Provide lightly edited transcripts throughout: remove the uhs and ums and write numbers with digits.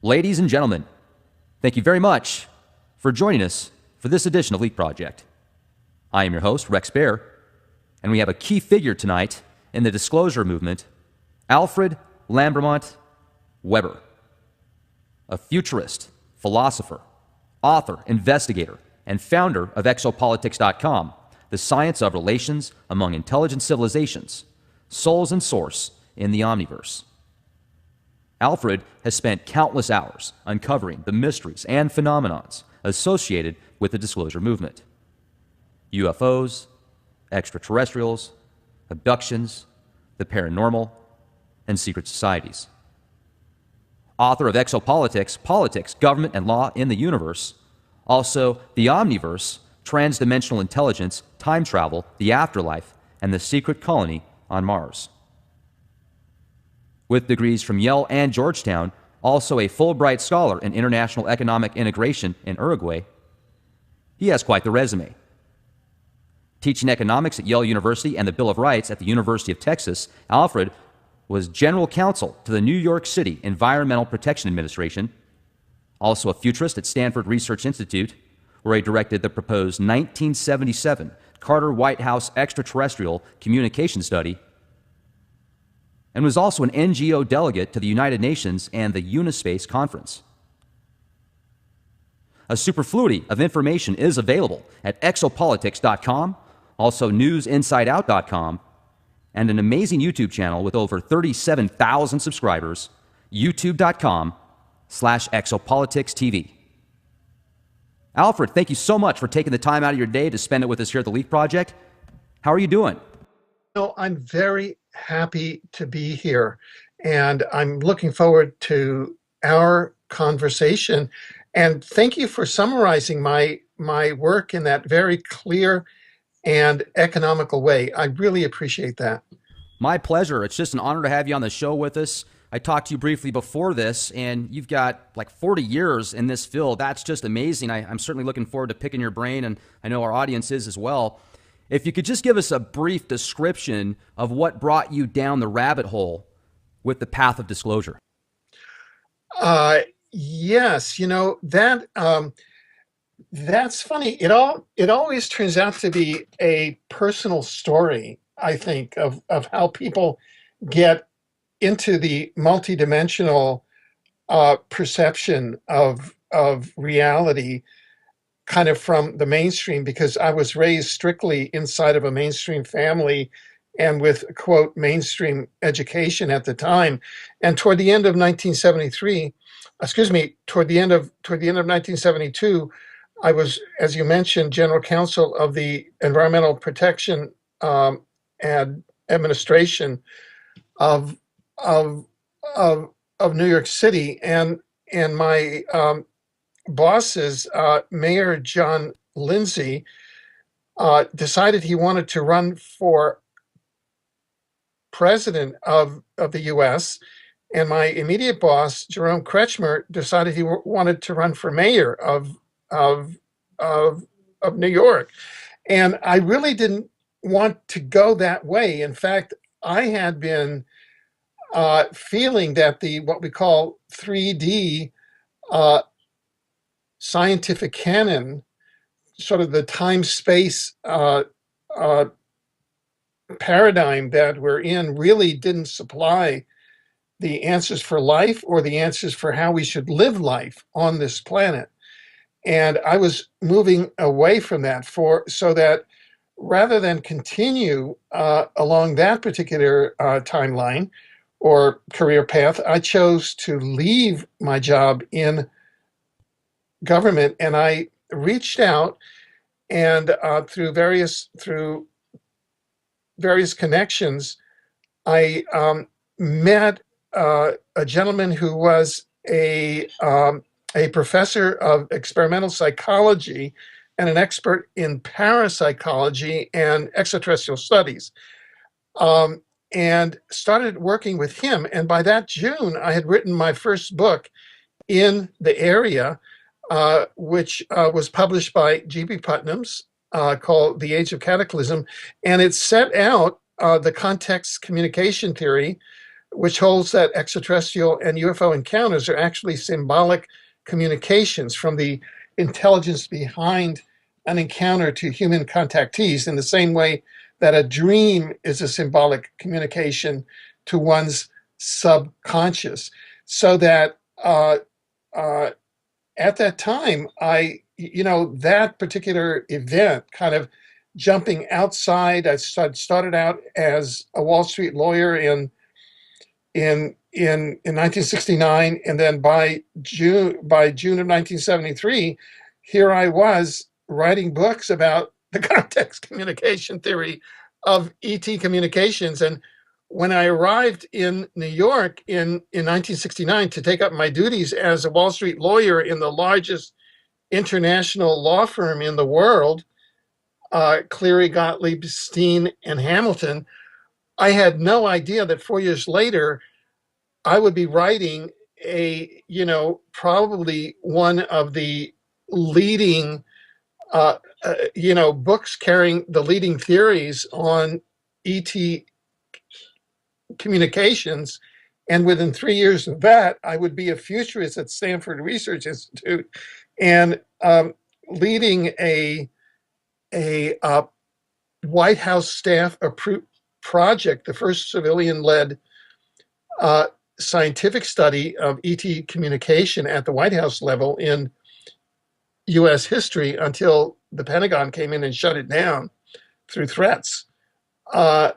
Ladies and gentlemen, thank you very much for joining us for this edition of Leak Project. I am your host, Rex Bear, and we have a key figure tonight in the disclosure movement, Alfred Webre, a futurist, philosopher, author, investigator, and founder of exopolitics.com, the science of relations among intelligent civilizations, souls and source in the omniverse. Alfred has spent countless hours uncovering the mysteries and phenomenons associated with the disclosure movement. UFOs, extraterrestrials, abductions, the paranormal, and secret societies. Author of Exopolitics, Politics, Government, and Law in the Universe, also The Omniverse, Transdimensional Intelligence, Time Travel, the Afterlife, and the Secret Colony on Mars. With degrees from Yale and Georgetown, also a Fulbright Scholar in International Economic Integration in Uruguay, he has quite the resume. Teaching economics at Yale University and the Bill of Rights at the University of Texas, Alfred was general counsel to the New York City Environmental Protection Administration, also a futurist at Stanford Research Institute, where he directed the proposed 1977 Carter White House extraterrestrial communication study, and was also an NGO delegate to the United Nations and the Unispace Conference. A superfluity of information is available at exopolitics.com, also newsinsideout.com, and an amazing YouTube channel with over 37,000 subscribers, youtube.com/exopoliticstv. Alfred, thank you so much for taking the time out of your day to spend it with us here at the Leak Project. How are you doing? I'm very happy to be here, and I'm looking forward to our conversation. And thank you for summarizing my work in that very clear and economical way. I really appreciate that. My pleasure. It's just an honor to have you on the show with us. I talked to you briefly before this, and you've got like 40 years in this field. That's just amazing. I'm certainly looking forward to picking your brain, and I know our audience is as well. If you could just give us a brief description of what brought you down the rabbit hole with the path of disclosure. Yes, that's funny. It always turns out to be a personal story, I think, of how people get into the multidimensional perception of reality, kind of from the mainstream, because I was raised strictly inside of a mainstream family and with, quote, mainstream education at the time. And toward the end of 1972, I was, as you mentioned, general counsel of the Environmental Protection and Administration of New York City, and my bosses, Mayor John Lindsay, decided he wanted to run for president of the U.S., and my immediate boss, Jerome Kretschmer, decided he wanted to run for mayor of New York. And I really didn't want to go that way. In fact, I had been feeling that what we call 3D scientific canon, sort of the time-space paradigm that we're in, really didn't supply the answers for life or the answers for how we should live life on this planet. And I was moving away from that so that rather than continue along that particular timeline or career path, I chose to leave my job in government, and I reached out, and through various connections, I met a gentleman who was a professor of experimental psychology and an expert in parapsychology and extraterrestrial studies, and started working with him. And by that June, I had written my first book in the area, which was published by G.B. Putnam's, called The Age of Cataclysm. And it set out the context communication theory which holds that extraterrestrial and UFO encounters are actually symbolic communications from the intelligence behind an encounter to human contactees, in the same way that a dream is a symbolic communication to one's subconscious. So that uh, at that time, that particular event kind of jumping outside, I started out as a Wall Street lawyer in 1969, and then by June of 1973, here I was writing books about the context communication theory of ET communications. And when I arrived in New York in 1969 to take up my duties as a Wall Street lawyer in the largest international law firm in the world, Cleary, Gottlieb, Steen, and Hamilton, I had no idea that 4 years later I would be writing probably one of the leading, books carrying the leading theories on ET communications. And within 3 years of that, I would be a futurist at Stanford Research Institute and leading a White House staff approved project, the first civilian-led scientific study of ET communication at the White House level in U.S. history, until the Pentagon came in and shut it down through threats. I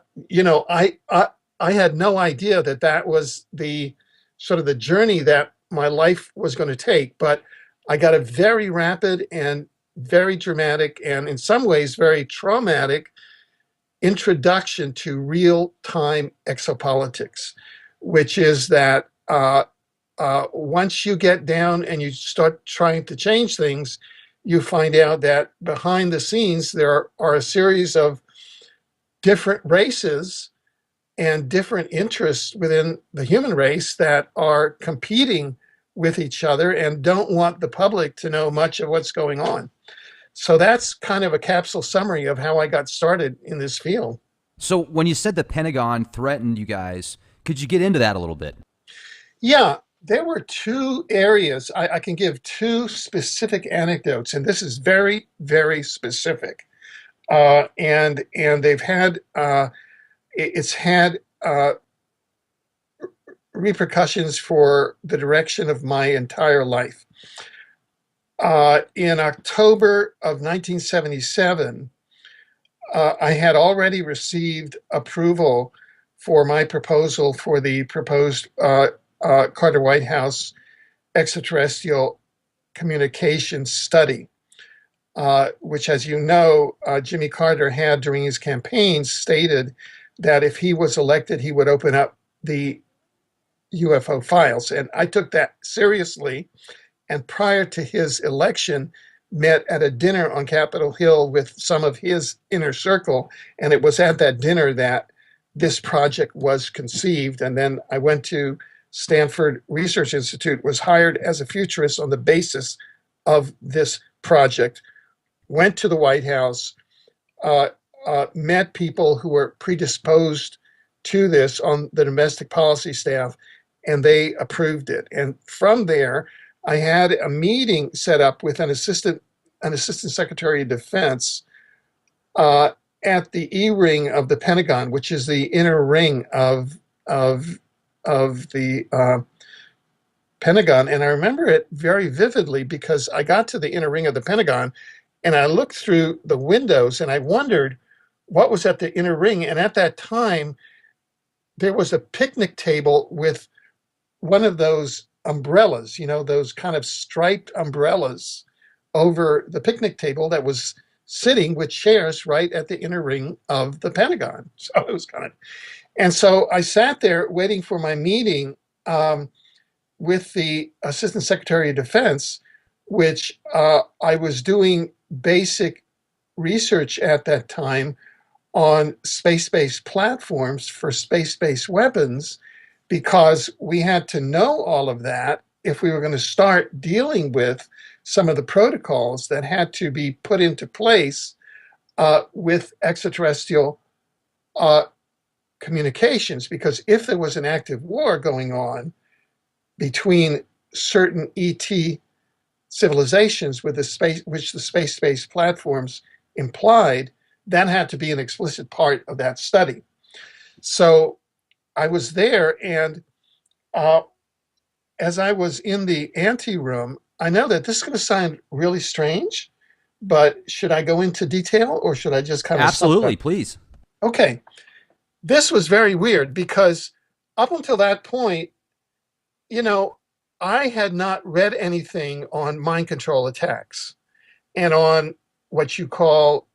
had no idea that was the sort of the journey that my life was going to take, but I got a very rapid and very dramatic, and in some ways very traumatic, introduction to real-time exopolitics, which is that once you get down and you start trying to change things, you find out that behind the scenes there are a series of different races and different interests within the human race that are competing with each other and don't want the public to know much of what's going on. So that's kind of a capsule summary of how I got started in this field. So when you said the Pentagon threatened you guys, could you get into that a little bit? Yeah, there were two areas. I can give two specific anecdotes, and this is very, very specific. And they've had it's had repercussions for the direction of my entire life. In October of 1977, I had already received approval for my proposal for the proposed Carter White House extraterrestrial communication study, which, as you know, Jimmy Carter had during his campaign stated that if he was elected, he would open up the UFO files. And I took that seriously. And prior to his election, met at a dinner on Capitol Hill with some of his inner circle. And it was at that dinner that this project was conceived. And then I went to Stanford Research Institute, was hired as a futurist on the basis of this project, went to the White House, met people who were predisposed to this on the domestic policy staff, and they approved it. And from there, I had a meeting set up with an assistant secretary of defense at the E-ring of the Pentagon, which is the inner ring of the Pentagon. And I remember it very vividly because I got to the inner ring of the Pentagon and I looked through the windows and I wondered what was at the inner ring. And at that time, there was a picnic table with one of those umbrellas, those kind of striped umbrellas over the picnic table that was sitting with chairs right at the inner ring of the Pentagon. So it was and so I sat there waiting for my meeting with the Assistant Secretary of Defense, which I was doing basic research at that time on space-based platforms for space-based weapons, because we had to know all of that if we were going to start dealing with some of the protocols that had to be put into place with extraterrestrial communications, because if there was an active war going on between certain ET civilizations with the space, which the space-based platforms implied, that had to be an explicit part of that study. So I was there, and as I was in the ante room, I know that this is going to sound really strange, but should I go into detail or should I just kind of sum it Absolutely, up? please. Okay, this was very weird because up until that point, you know, I had not read anything on mind control attacks and on what you call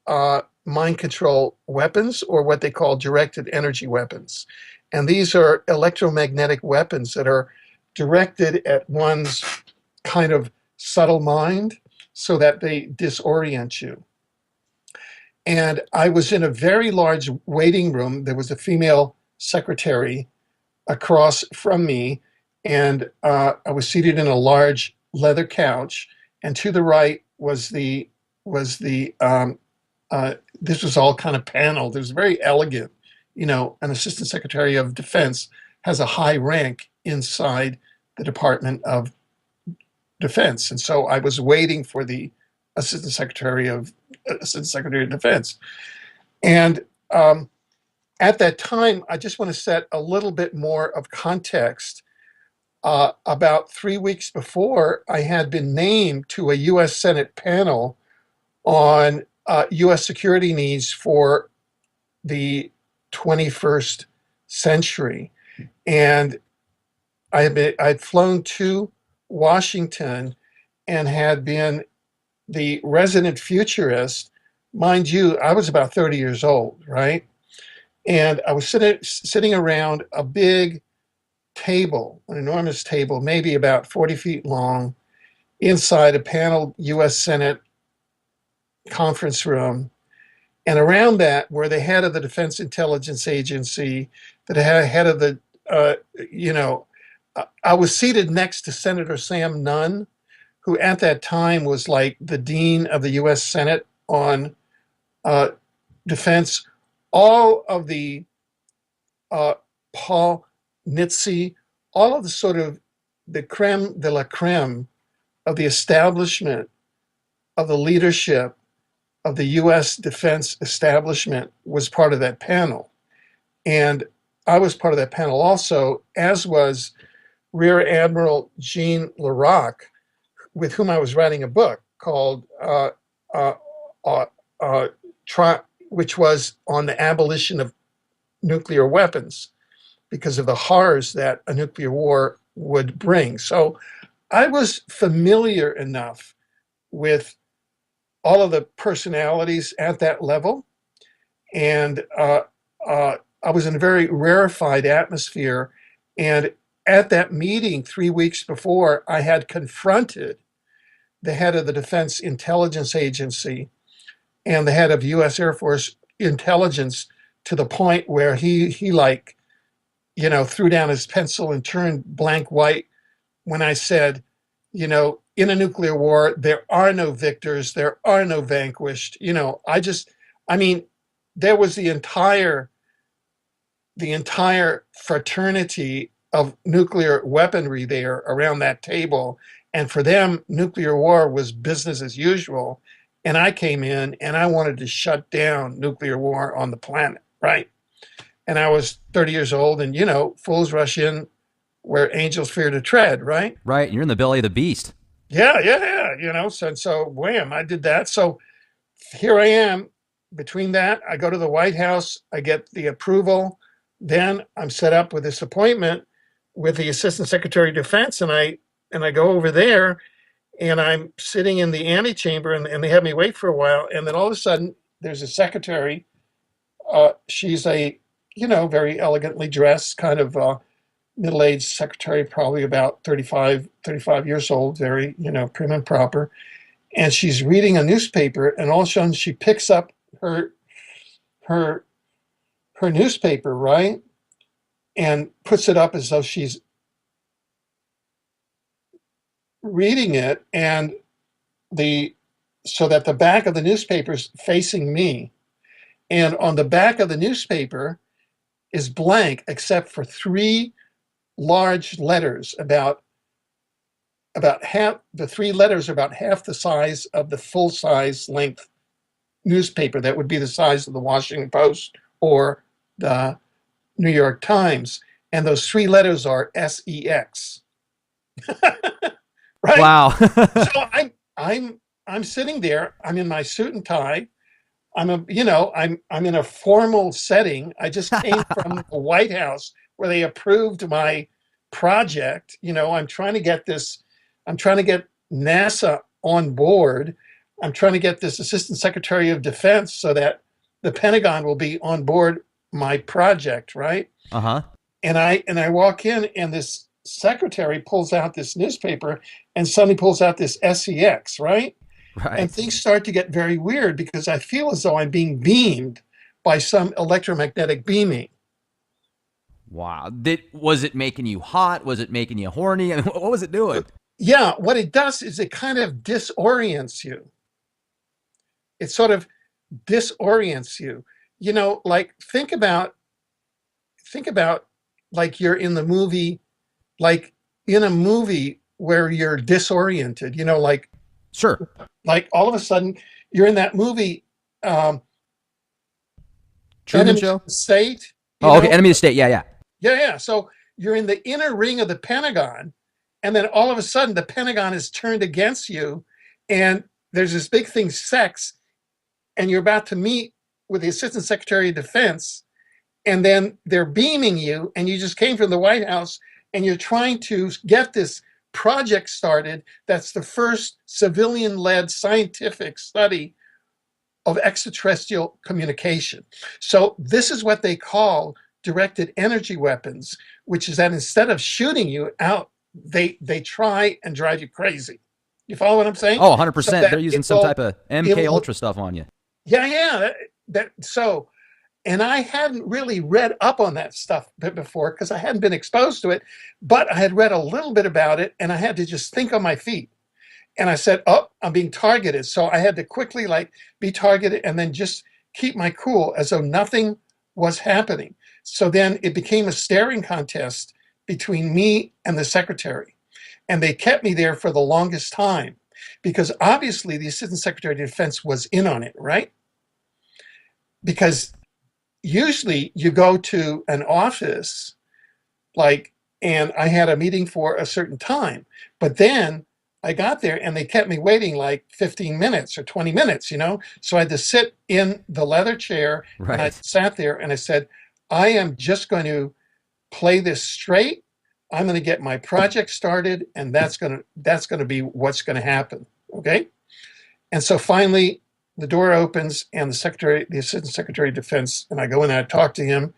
mind control weapons, or what they call directed energy weapons. And these are electromagnetic weapons that are directed at one's kind of subtle mind so that they disorient you. And I was in a very large waiting room. There was a female secretary across from me, and I was seated in a large leather couch. And to the right was the this was all kind of paneled. It was very elegant. You know, an assistant secretary of defense has a high rank inside the Department of Defense, and so I was waiting for the assistant secretary of defense. And at that time, I just want to set a little bit more of context. About 3 weeks before, I had been named to a U.S. Senate panel on U.S. security needs for the 21st century. And I'd flown to Washington and had been the resident futurist. Mind you, I was about 30 years old, right? And I was sitting around a big table, an enormous table, maybe about 40 feet long, inside a paneled U.S. Senate conference room. And around that were the head of the Defense Intelligence Agency, the head of the, I was seated next to Senator Sam Nunn, who at that time was like the dean of the U.S. Senate on defense. All of the Paul Nitze, all of the sort of the creme de la creme of the establishment of the leadership of the U.S. defense establishment was part of that panel. And I was part of that panel also, as was Rear Admiral Jean Larac, with whom I was writing a book called, which was on the abolition of nuclear weapons, because of the horrors that a nuclear war would bring. So I was familiar enough with all of the personalities at that level. And I was in a very rarefied atmosphere. And at that meeting 3 weeks before, I had confronted the head of the Defense Intelligence Agency and the head of U.S. Air Force intelligence, to the point where he threw down his pencil and turned blank white when I said, in a nuclear war, there are no victors, there are no vanquished. There was the entire fraternity of nuclear weaponry there around that table. And for them, nuclear war was business as usual. And I came in and I wanted to shut down nuclear war on the planet, right? And I was 30 years old, and, fools rush in where angels fear to tread, right? Right, you're in the belly of the beast. Yeah. So wham, I did that. So here I am. Between that, I go to the White House, I get the approval. Then I'm set up with this appointment with the Assistant Secretary of Defense, and I go over there, and I'm sitting in the antechamber, and they have me wait for a while. And then all of a sudden, there's a secretary. She's a, very elegantly dressed, kind of middle-aged secretary, probably about 35 years old, very, prim and proper. And she's reading a newspaper, and all of a sudden she picks up her newspaper, right? And puts it up as though she's reading it, and so that the back of the newspaper is facing me. And on the back of the newspaper is blank except for three large letters about half the three letters are about half the size of the full size length newspaper that would be the size of the Washington Post or the New York Times. And those three letters are SEX. Right? Wow. So I'm sitting there, I'm in my suit and tie. I'm in a formal setting. I just came from the White House where they approved my project. I'm trying to get NASA on board. I'm trying to get this Assistant Secretary of Defense so that the Pentagon will be on board my project, right? Uh-huh. And I walk in and this secretary pulls out this newspaper and suddenly pulls out this SEX, right? And Right. things start to get very weird because I feel as though I'm being beamed by some electromagnetic beaming. Wow. Was it making you hot? Was it making you horny? I mean, what was it doing? Yeah, what it does is it kind of disorients you. It sort of disorients you. Like think about like you're in the movie, like in a movie where you're disoriented, Sure. like all of a sudden you're in that movie, um, Truman Enemy Show? of the State, Oh, okay. Enemy of the State. Yeah, yeah. Yeah, yeah. So you're in the inner ring of the Pentagon, and then all of a sudden the Pentagon is turned against you, and there's this big thing, sex, and you're about to meet with the Assistant Secretary of Defense, and then they're beaming you, and you just came from the White House, and you're trying to get this project started that's the first civilian-led scientific study of extraterrestrial communication. So this is what they call directed energy weapons, which is that instead of shooting you out, they try and drive you crazy. You follow what I'm saying? Oh, So 100%. They're that using some type of it MK will, Ultra stuff on you. yeah, yeah. And I hadn't really read up on that stuff before because I hadn't been exposed to it, but I had read a little bit about it, and I had to just think on my feet. And I said, "Oh, I'm being targeted." So I had to quickly like be targeted and then just keep my cool as though nothing was happening. So then it became a staring contest between me and the secretary. And they kept me there for the longest time because obviously the Assistant Secretary of Defense was in on it, right? Because usually you go to an office like, and I had a meeting for a certain time, but then I got there and they kept me waiting like 15 minutes or 20 minutes, So I had to sit in the leather chair and I Right. sat there and I said, I am just going to play this straight. I'm going to get my project started and that's going to be what's going to happen. Okay. And so finally the door opens and the Assistant Secretary of Defense, and I go in and I talk to him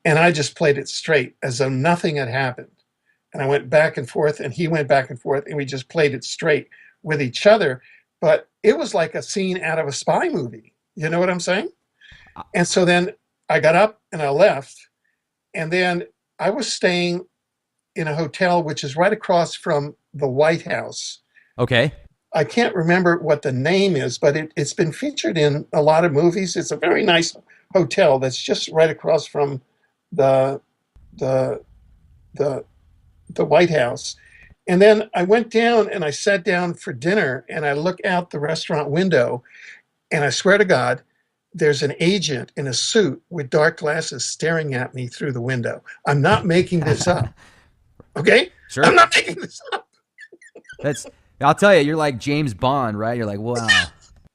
and I just played it straight as though nothing had happened. And I went back and forth and he went back and forth and we just played it straight with each other. But it was like a scene out of a spy movie. You know what I'm saying? And so then I got up and I left. And then I was staying in a hotel which is right across from the White House. Okay. I can't remember what the name is, but it's been featured in a lot of movies. It's a very nice hotel that's just right across from the the the the White House. And then I went down and I sat down for dinner and I look out the restaurant window and I swear to God, there's an agent in a suit with dark glasses staring at me through the window. I'm not making this up. Okay? I'm Sure. not making this up. That's, I'll tell you, you're like James Bond, right? You're like, wow.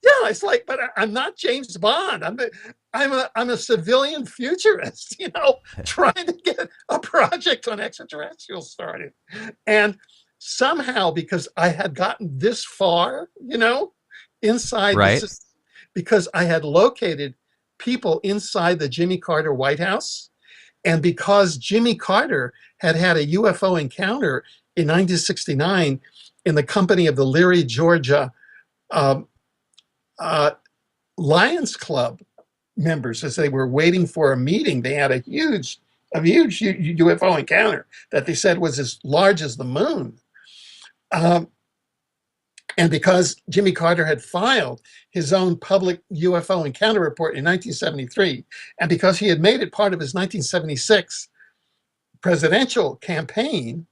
Yeah, it's like, but I'm not James Bond. I'm a civilian futurist, trying to get a project on extraterrestrials started. And somehow, because I had gotten this far, inside the Right. system, because I had located people inside the Jimmy Carter White House, and because Jimmy Carter had had a UFO encounter in 1969 in the company of the Leary, Georgia um, uh, Lions Club members, as they were waiting for a meeting, they had a huge UFO encounter that they said was as large as the moon. Um, And because Jimmy Carter had filed his own public UFO encounter report in 1973, and because he had made it part of his 1976 presidential campaign,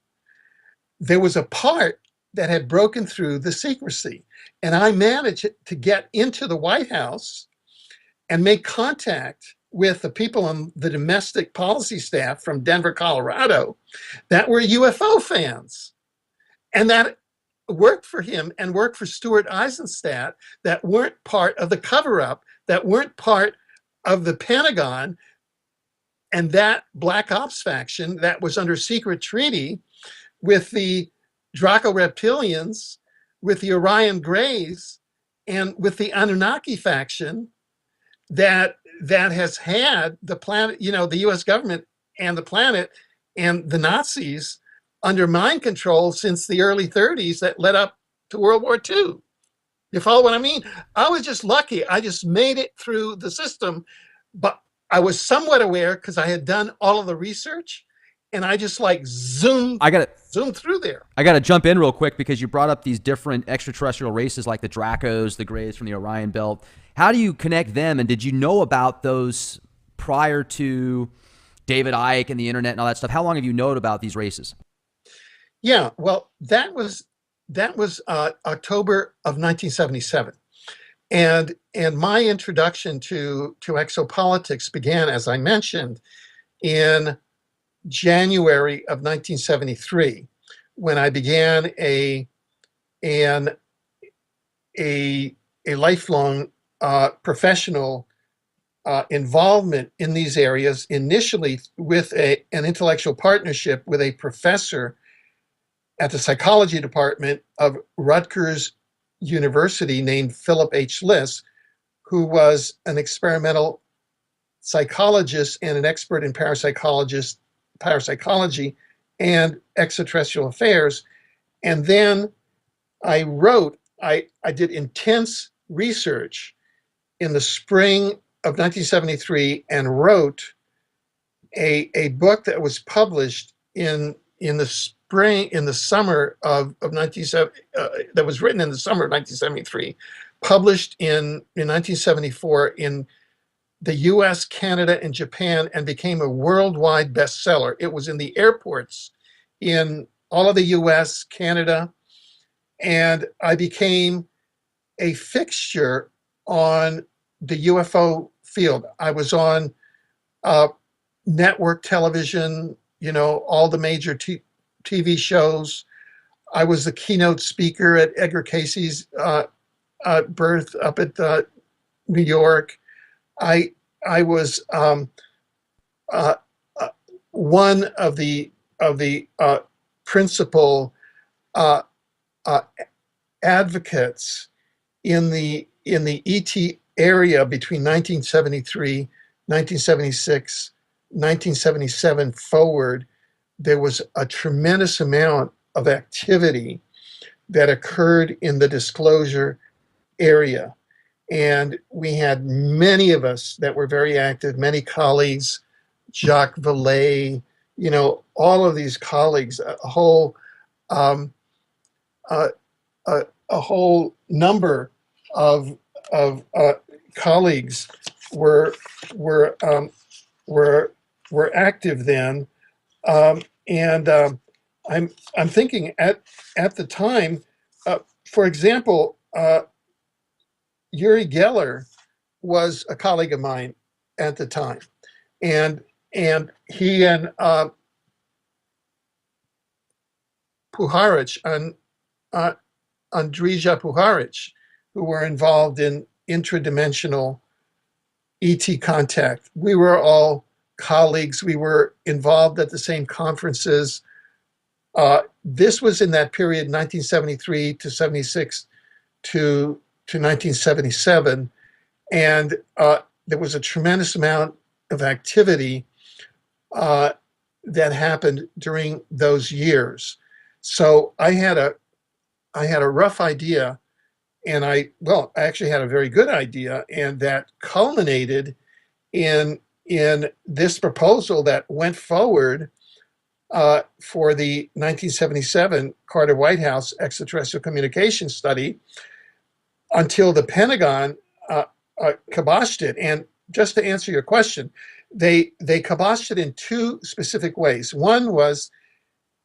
there was a part that had broken through the secrecy. And I managed to get into the White House and make contact with the people on the domestic policy staff from Denver, Colorado, that were UFO fans. And that worked for him and worked for Stuart Eisenstadt, that weren't part of the cover up, that weren't part of the Pentagon and that Black Ops faction that was under secret treaty with the Draco reptilians, with the Orion Greys, and with the Anunnaki faction that has had the planet, the US government and the planet and the Nazis under mind control since the early 30s that led up to World War II. You follow what I mean? I was just lucky. I just made it through the system, but I was somewhat aware because I had done all of the research, and I just like zoomed through there. I got to jump in real quick because you brought up these different extraterrestrial races like the Dracos, the Greys from the Orion Belt. How do you connect them? And did you know about those prior to David Icke and the internet and all that stuff? How long have you known about these races? Yeah, well, that was October of 1977. And my introduction to exopolitics began, as I mentioned, in January of 1973, when I began a lifelong professional involvement in these areas, initially with an intellectual partnership with a professor at the psychology department of Rutgers University named Philip H. Liss, who was an experimental psychologist and an expert in parapsychology and extraterrestrial affairs. And then I did intense research in the spring of 1973 and wrote a book that was published in the summer of 1970, that was written in the summer of 1973, published in 1974 in the US, Canada, and Japan, and became a worldwide bestseller. It was in the airports in all of the US, Canada, and I became a fixture on the UFO field. I was on network television, all the major TV shows. I was the keynote speaker at Edgar Casey's birth up at New York. I was one of the principal advocates in the ET area between 1973, 1976, 1977 forward. There was a tremendous amount of activity that occurred in the disclosure area. And we had many of us that were very active, many colleagues, Jacques Vallée, all of these colleagues, a whole number of colleagues were active then. I'm thinking at the time, for example, Uri Geller was a colleague of mine at the time, and he and Puharich, Andrija Puharich, who were involved in intradimensional ET contact. We were all colleagues. We were involved at the same conferences. This was in that period, 1973 to 76 to 1977. And there was a tremendous amount of activity that happened during those years. So I had a rough idea, and I actually had a very good idea, and that culminated in this proposal that went forward for the 1977 Carter White House extraterrestrial communication study until the Pentagon kiboshed it. And just to answer your question, they kiboshed it in two specific ways. One was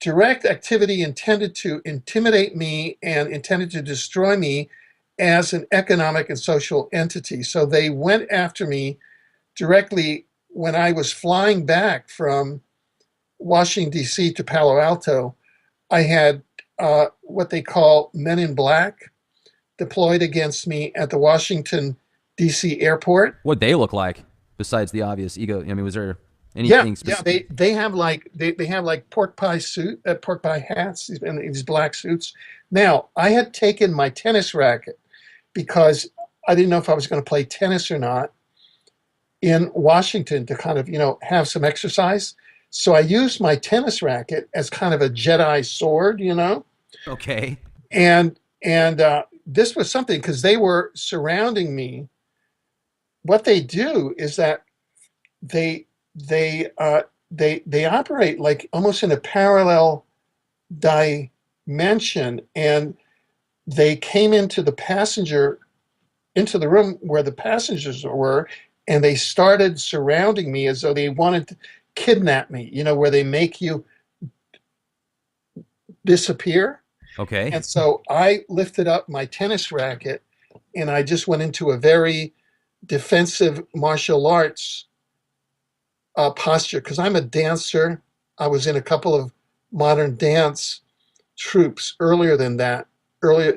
direct activity intended to intimidate me and intended to destroy me as an economic and social entity. So they went after me directly when I was flying back from Washington, D.C. to Palo Alto. I had what they call men in black deployed against me at the Washington, D.C. airport. What'd they look like besides the obvious ego? I mean, was there Yeah, anything yeah. specific? They have like they have like pork pie hats, and these black suits. Now, I had taken my tennis racket because I didn't know if I was going to play tennis or not in Washington to kind of have some exercise. So I used my tennis racket as kind of a Jedi sword, Okay. and this was something because they were surrounding me. What they do is that they they they operate like almost in a parallel dimension, and they came into the room where the passengers were, and they started surrounding me as though they wanted to kidnap me, where they make you disappear. Okay. And so I lifted up my tennis racket and I just went into a very defensive martial arts posture because I'm a dancer. I was in a couple of modern dance troupes earlier,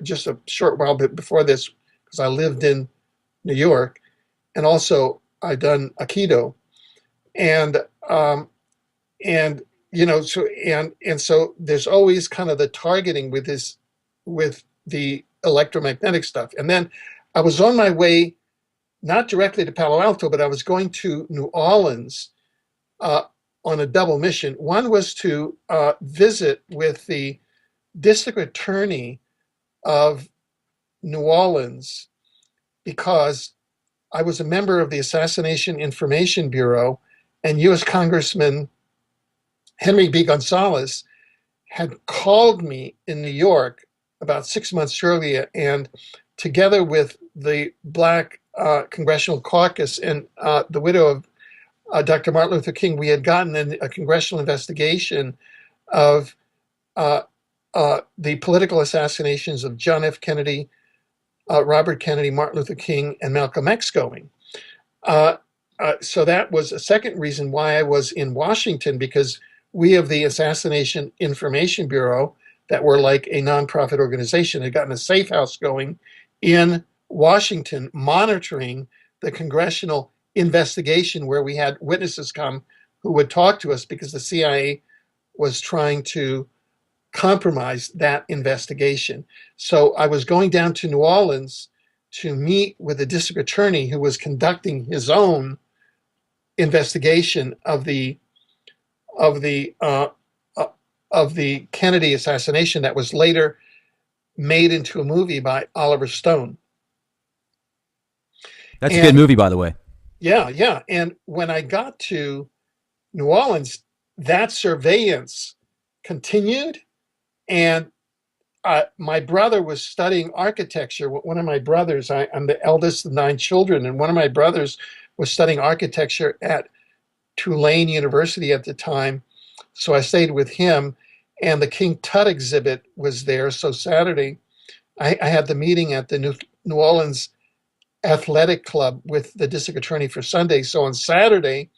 just a short while bit before this, because I lived in New York, and also I done Aikido, and um, and so there's always kind of the targeting with the electromagnetic stuff. And then I was on my way not directly to Palo Alto, but I was going to New Orleans uh, on a double mission. One was to visit with the district attorney of New Orleans because I was a member of the Assassination Information Bureau, and U.S. Congressman Henry B. Gonzalez had called me in New York about 6 months earlier, and together with the Black Congressional Caucus and the widow of Dr. Martin Luther King, we had gotten a congressional investigation of the political assassinations of John F. Kennedy, Robert Kennedy, Martin Luther King, and Malcolm X going. So that was a second reason why I was in Washington, because we of the Assassination Information Bureau, that were like a nonprofit organization, had gotten a safe house going in Washington, monitoring the congressional investigation where we had witnesses come who would talk to us because the CIA was trying to compromise that investigation. So I was going down to New Orleans to meet with the district attorney who was conducting his own investigation of the of the uh, of the Kennedy assassination that was later made into a movie by Oliver Stone. That's a good And movie, by the way. yeah, yeah. And when I got to New Orleans, that surveillance continued. And my brother was studying architecture. One of my brothers, I'm the eldest of 9 children, and one of my brothers was studying architecture at Tulane University at the time. So I stayed with him, and the King Tut exhibit was there. So Saturday, I had the meeting at the New Orleans Athletic Club with the district attorney for Sunday. So on Saturday,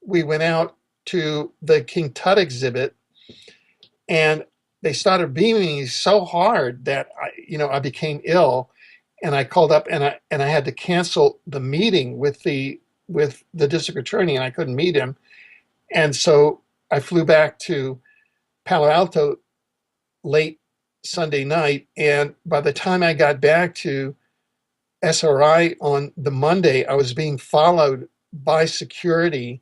we went out to the King Tut exhibit, and they started beaming me so hard that I became ill, and I called up and I had to cancel the meeting with the district attorney, and I couldn't meet him, and so I flew back to Palo Alto late Sunday night, and by the time I got back to SRI on the Monday, I was being followed by security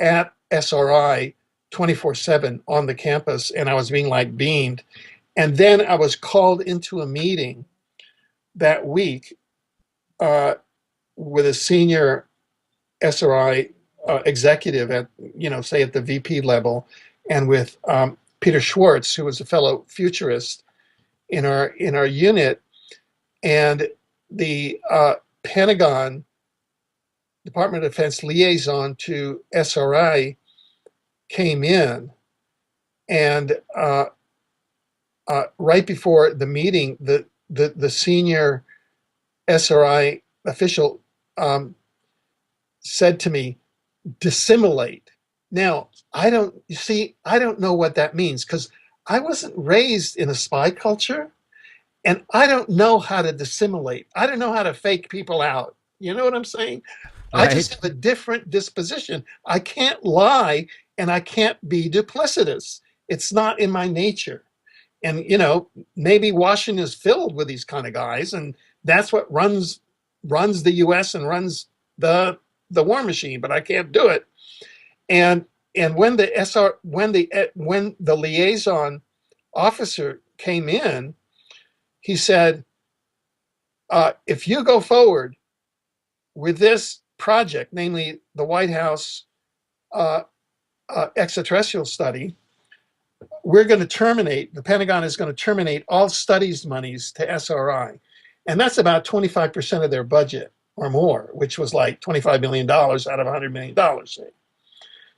at SRI 24/7 on the campus, and I was being like beamed. And then I was called into a meeting that week with a senior SRI executive at, say at the VP level, and with Peter Schwartz, who was a fellow futurist in our unit, and the Pentagon Department of Defense liaison to SRI came in, and right before the meeting, the senior SRI official said to me, "Dissimulate." Now, I don't know what that means because I wasn't raised in a spy culture. And I don't know how to dissimulate. I don't know how to fake people out. You know what I'm saying? I just Right? have a different disposition. I can't lie and I can't be duplicitous. It's not in my nature. And maybe Washington is filled with these kind of guys, and that's what runs the U.S. and runs the war machine. But I can't do it. And when the liaison officer came in, he said, if you go forward with this project, namely the White House uh, extraterrestrial study, the Pentagon is going to terminate all studies monies to SRI. And that's about 25% of their budget or more, which was like $25 million out of $100 million.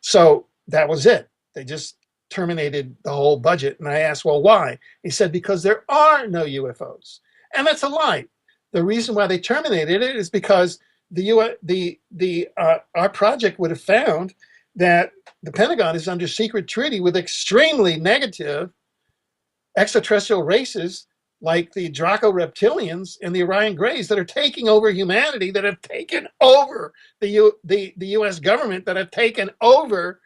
So that was it. They just terminated the whole budget. And I asked, well, why? He said, because there are no UFOs. And that's a lie. The reason why they terminated it is because our project would have found that the Pentagon is under secret treaty with extremely negative extraterrestrial races like the Draco reptilians and the Orion Greys that are taking over humanity, that have taken over the U.S. government, that have taken over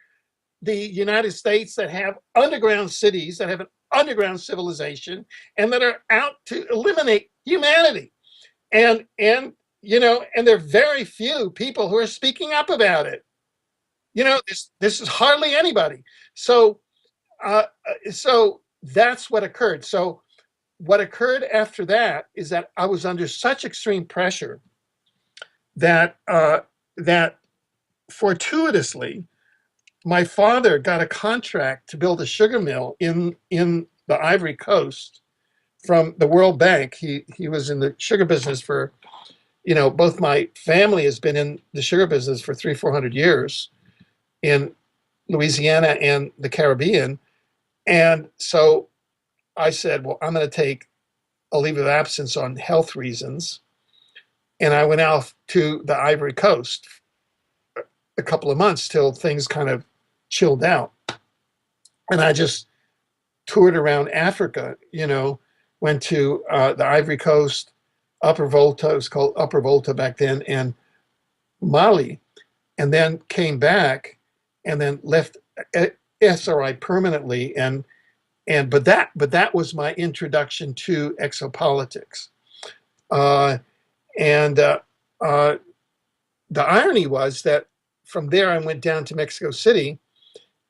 the United States, that have underground cities, that have an underground civilization, and that are out to eliminate humanity. And there are very few people who are speaking up about it. This is hardly anybody. Uh, so that's what occurred. So what occurred after that is that I was under such extreme pressure that fortuitously my father got a contract to build a sugar mill in the Ivory Coast from the World Bank. He was in the sugar business for, both my family has been in the sugar business for 300-400 years in Louisiana and the Caribbean. And so I said, well, I'm going to take a leave of absence on health reasons. And I went out to the Ivory Coast a couple of months till things kind of chilled out. And I just toured around Africa, went to the Ivory Coast, Upper Volta, it was called Upper Volta back then, and Mali, and then came back and then left SRI permanently. But that was my introduction to exopolitics. Uh, and The irony was that from there I went down to Mexico City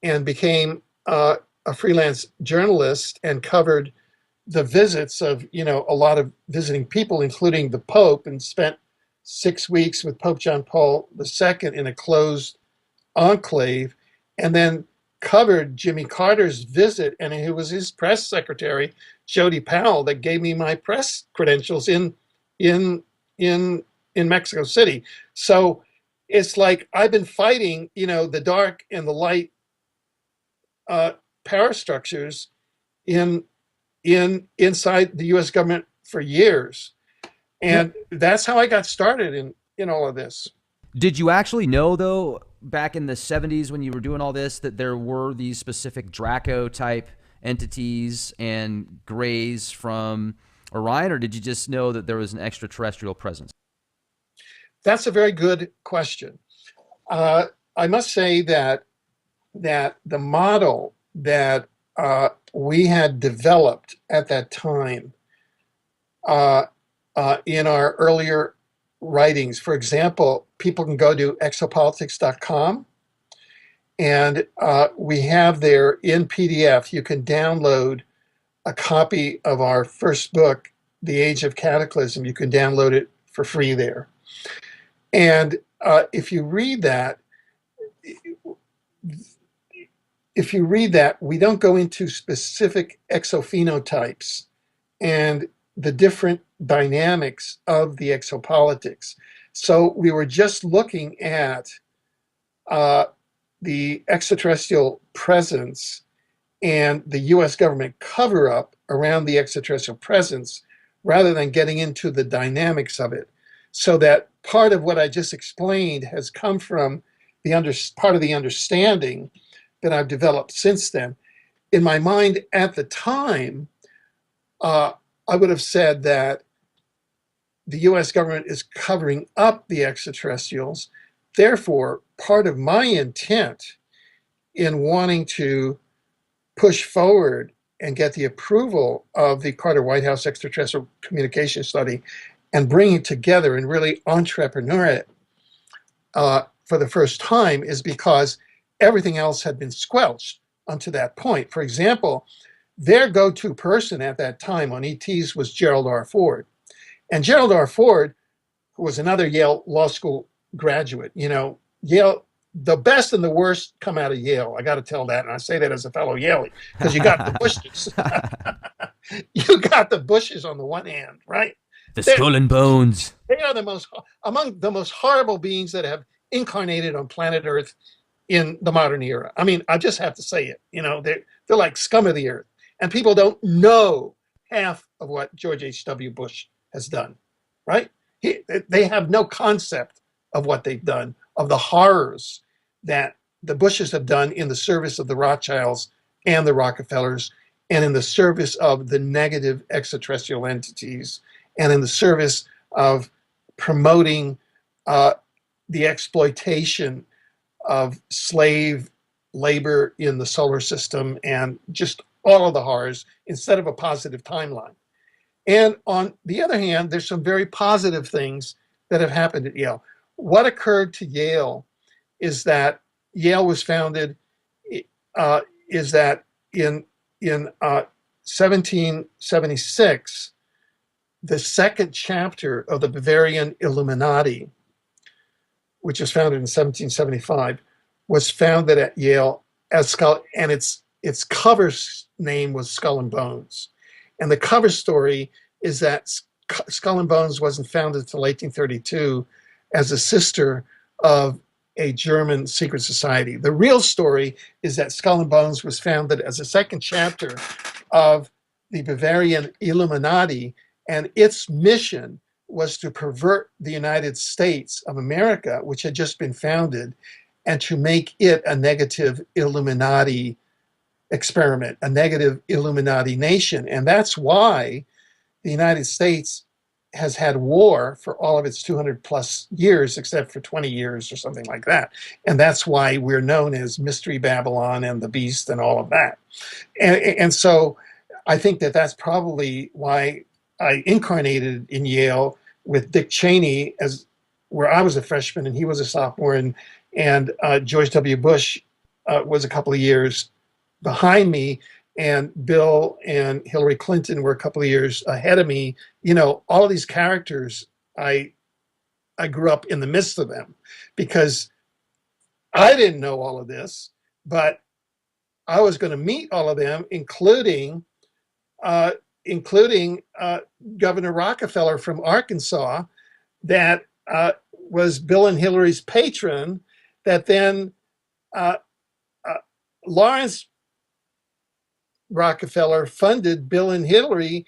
and became a freelance journalist and covered the visits of a lot of visiting people, including the Pope, and spent 6 weeks with Pope John Paul II in a closed enclave, and then covered Jimmy Carter's visit, and it was his press secretary, Jody Powell, that gave me my press credentials in in Mexico City. So it's like I've been fighting, the dark and the light power structures in inside the U.S. government for years, Now, and that's how I got started in all of this. did you actually know, though, back in the 70s when you were doing all this, that there were these specific Draco type entities and grays from Orion, or did you just know that there was an extraterrestrial presence? That's a very good question. I must say that the model that we had developed at that time uh, in our earlier writings, for example, people can go to exopolitics.com, and we have there in PDF, you can download a copy of our first book, The Age of Cataclysm. You can download it for free there. And if you read that, if you read that, we don't go into specific exophenotypes and the different dynamics of the exopolitics. So we were just looking at the extraterrestrial presence and the US government cover up around the extraterrestrial presence rather than getting into the dynamics of it. So that part of what I just explained has come from part of the understanding that I've developed since then. In my mind at the time, I would have said that the US government is covering up the extraterrestrials. Therefore, part of my intent in wanting to push forward and get the approval of the Carter White House extraterrestrial communication study and bring it together and really entrepreneur it for the first time is because everything else had been squelched unto that point. For example, their go-to person at that time on ETs was Gerald R. Ford. And Gerald R. Ford, who was another Yale Law School graduate, Yale, the best and the worst come out of Yale. I got to tell that. And I say that as a fellow Yalie, because you got the Bushes. You got the Bushes on the one hand, right? The skull and bones. They are among the most horrible beings that have incarnated on planet Earth in the modern era. I mean, I just have to say it. They're like scum of the earth. And people don't know half of what George H.W. Bush has done, right? They have no concept of what they've done, of the horrors that the Bushes have done in the service of the Rothschilds and the Rockefellers, and in the service of the negative extraterrestrial entities, and in the service of promoting the exploitation of slave labor in the solar system and just all of the horrors instead of a positive timeline. And on the other hand, there's some very positive things that have happened at Yale. What occurred to Yale is that Yale was founded, is that in 1776, the second chapter of the Bavarian Illuminati, which was founded in 1775, was founded at Yale as Skull, and its cover name was Skull and Bones. And the cover story is that Skull and Bones wasn't founded until 1832 as a sister of a German secret society. The real story is that Skull and Bones was founded as a second chapter of the Bavarian Illuminati, and its mission was to pervert the United States of America, which had just been founded, and to make it a negative Illuminati experiment, a negative Illuminati nation. And that's why the United States has had war for all of its 200 plus years, except for 20 years or something like that. And that's why we're known as Mystery Babylon and the Beast and all of that. And so I think that that's probably why I incarnated in Yale with Dick Cheney, as where I was a freshman and he was a sophomore, and George W. Bush was a couple of years behind me, and Bill and Hillary Clinton were a couple of years ahead of me. All of these characters, I grew up in the midst of them because I didn't know all of this, but I was going to meet all of them, including Governor Rockefeller from Arkansas, that was Bill and Hillary's patron, that then Lawrence Rockefeller funded Bill and Hillary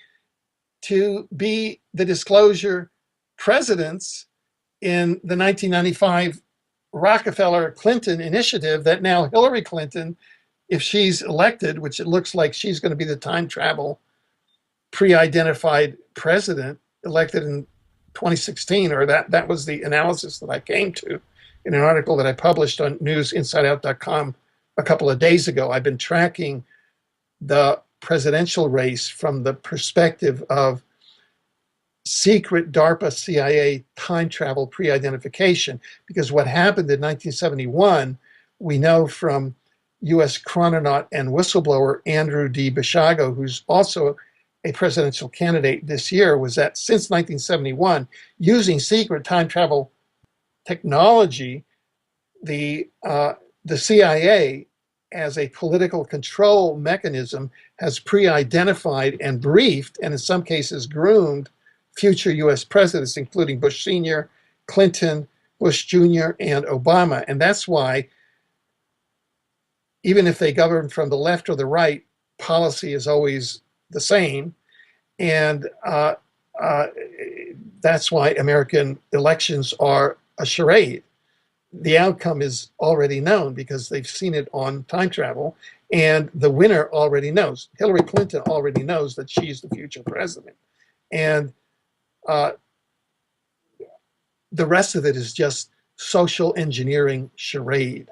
to be the disclosure presidents in the 1995 Rockefeller-Clinton initiative that now Hillary Clinton, if she's elected, which it looks like she's going to be the time travel pre-identified president elected in 2016, or that was the analysis that I came to in an article that I published on newsinsideout.com a couple of days ago. I've been tracking the presidential race from the perspective of secret DARPA CIA time travel pre-identification, because what happened in 1971, we know from US chrononaut and whistleblower Andrew D. Bishago, who's also a presidential candidate this year, was that since 1971, using secret time travel technology, the the CIA, as a political control mechanism, has pre-identified and briefed, and in some cases groomed, future US presidents, including Bush Sr., Clinton, Bush Jr., and Obama. And that's why, even if they govern from the left or the right, policy is always the same. And uh, that's why American elections are a charade. The outcome is already known because they've seen it on time travel, and the winner already knows. Hillary Clinton already knows that she's the future president. And uh, the rest of it is just social engineering charade.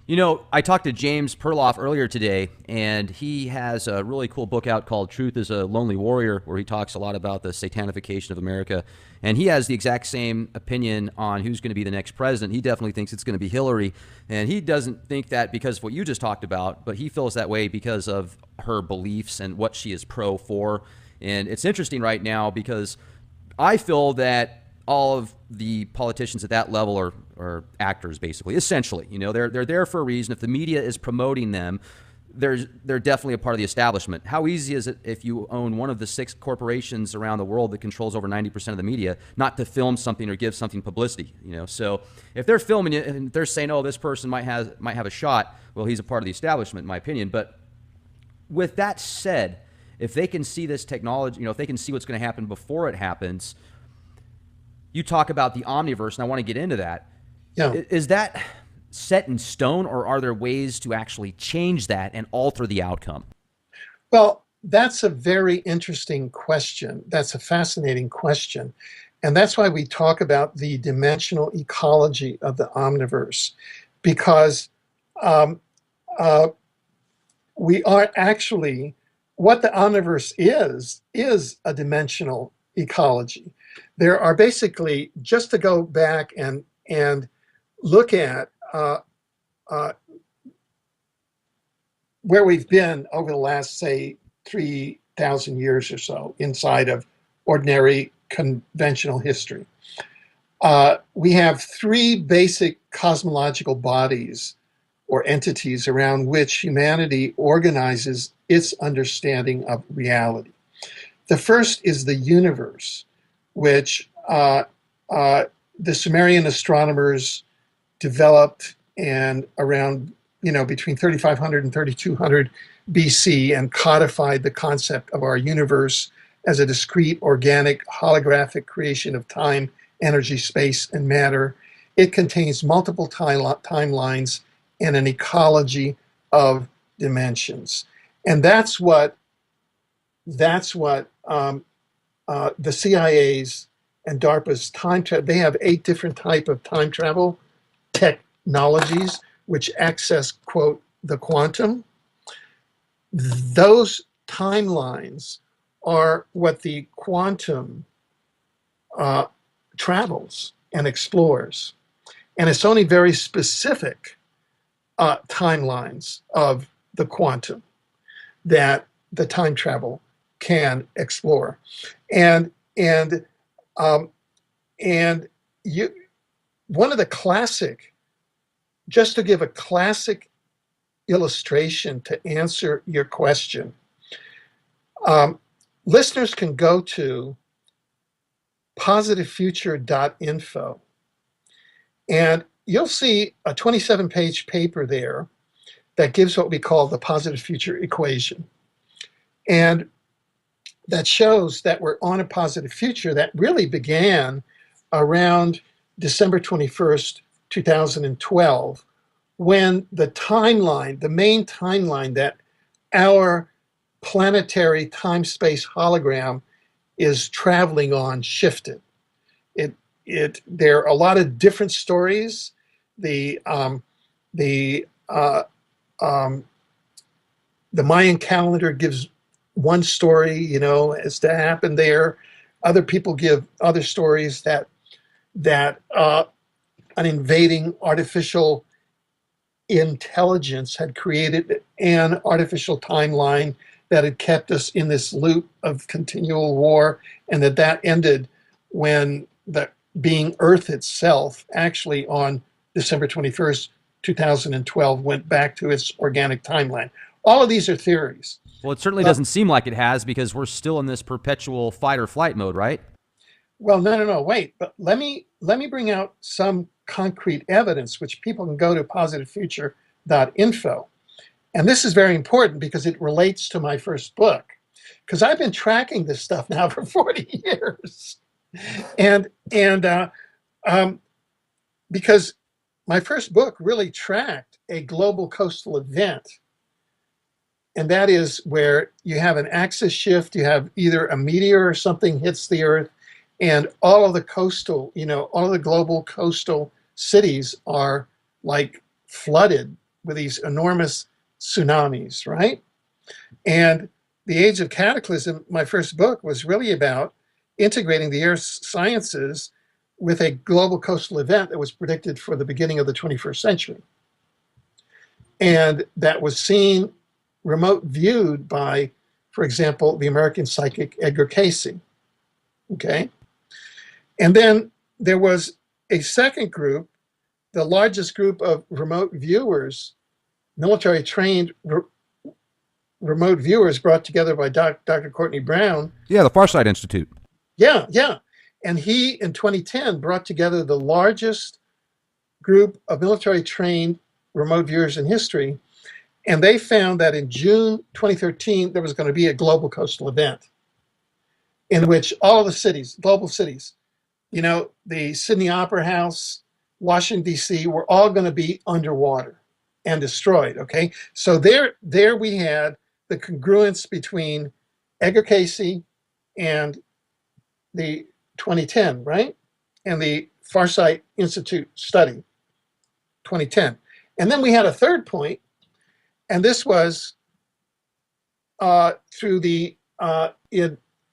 You know, I talked to James Perloff earlier today, and he has a really cool book out called Truth is a Lonely Warrior, where he talks a lot about the satanification of America. And he has the exact same opinion on who's going to be the next president. He definitely thinks it's going to be Hillary. And he doesn't think that because of what you just talked about, but he feels that way because of her beliefs and what she is pro for. And it's interesting right now because I feel that all of the politicians at that level are actors, basically, essentially. You know, they're there for a reason. If the media is promoting them, they're definitely a part of the establishment. How easy is it if you own one of the 6 corporations around the world that controls over 90% of the media not to film something or give something publicity? You know, so if they're filming it and they're saying, "Oh, this person might have a shot," well, he's a part of the establishment, in my opinion. But with that said, if they can see this technology, you know, if they can see what's going to happen before it happens. You talk about the omniverse, and I want to get into that. Yeah. Is that set in stone, or are there ways to actually change that and alter the outcome? Well, that's a very interesting question. That's a fascinating question. And that's why we talk about the dimensional ecology of the omniverse, because um, uh, we are actually, what the omniverse is a dimensional ecology. There are basically, just to go back and look at uh, where we've been over the last, say, 3,000 years or so inside of ordinary conventional history. We have 3 basic cosmological bodies or entities around which humanity organizes its understanding of reality. The first is the universe, which the Sumerian astronomers developed and around, between 3,500 and 3,200 BC, and codified the concept of our universe as a discrete, organic, holographic creation of time, energy, space, and matter. It contains multiple timelines and an ecology of dimensions. And that's what the CIA's and DARPA's time travel. They have 8 different type of time travel technologies which access, quote, the quantum. Those timelines are what the quantum travels and explores. And it's only very specific timelines of the quantum that the time travel can explore. And um, and you, one of the classic, just to give a classic illustration to answer your question, listeners can go to positivefuture.info, and you'll see a 27-page paper there that gives what we call the positive future equation. And that shows that we're on a positive future that really began around December 21st, 2012, when the timeline, the main timeline that our planetary time-space hologram is traveling on, shifted. There are a lot of different stories. The Mayan calendar gives one story, as to happen there. Other people give other stories that an invading artificial intelligence had created an artificial timeline that had kept us in this loop of continual war, and that ended when the being Earth itself, actually on December 21st, 2012 went back to its organic timeline. All of these are theories. Well, it certainly doesn't seem like it has, because we're still in this perpetual fight or flight mode, right? Well, no, wait. But let me bring out some concrete evidence, which people can go to positivefuture.info. And this is very important because it relates to my first book. Because I've been tracking this stuff now for 40 years, and because my first book really tracked a global coastal event, and that is where you have an axis shift. You have either a meteor or something hits the Earth, and all of the coastal, all of the global coastal cities are like flooded with these enormous tsunamis, right? And The Age of Cataclysm, my first book, was really about integrating the Earth's sciences with a global coastal event that was predicted for the beginning of the 21st century. And that was seen, remote viewed by, for example, the American psychic Edgar Cayce. Okay. And then there was a second group, the largest group of remote viewers, military trained remote viewers brought together by Dr. Courtney Brown. Yeah, the Farsight Institute. Yeah. And he, in 2010, brought together the largest group of military trained remote viewers in history. And they found that in June 2013, there was going to be a global coastal event in which all of the cities, global cities, the Sydney Opera House, Washington, D.C., were all going to be underwater and destroyed. Okay. So there we had the congruence between Edgar Cayce and the 2010, right? And the Farsight Institute study, 2010. And then we had a third point, and this was through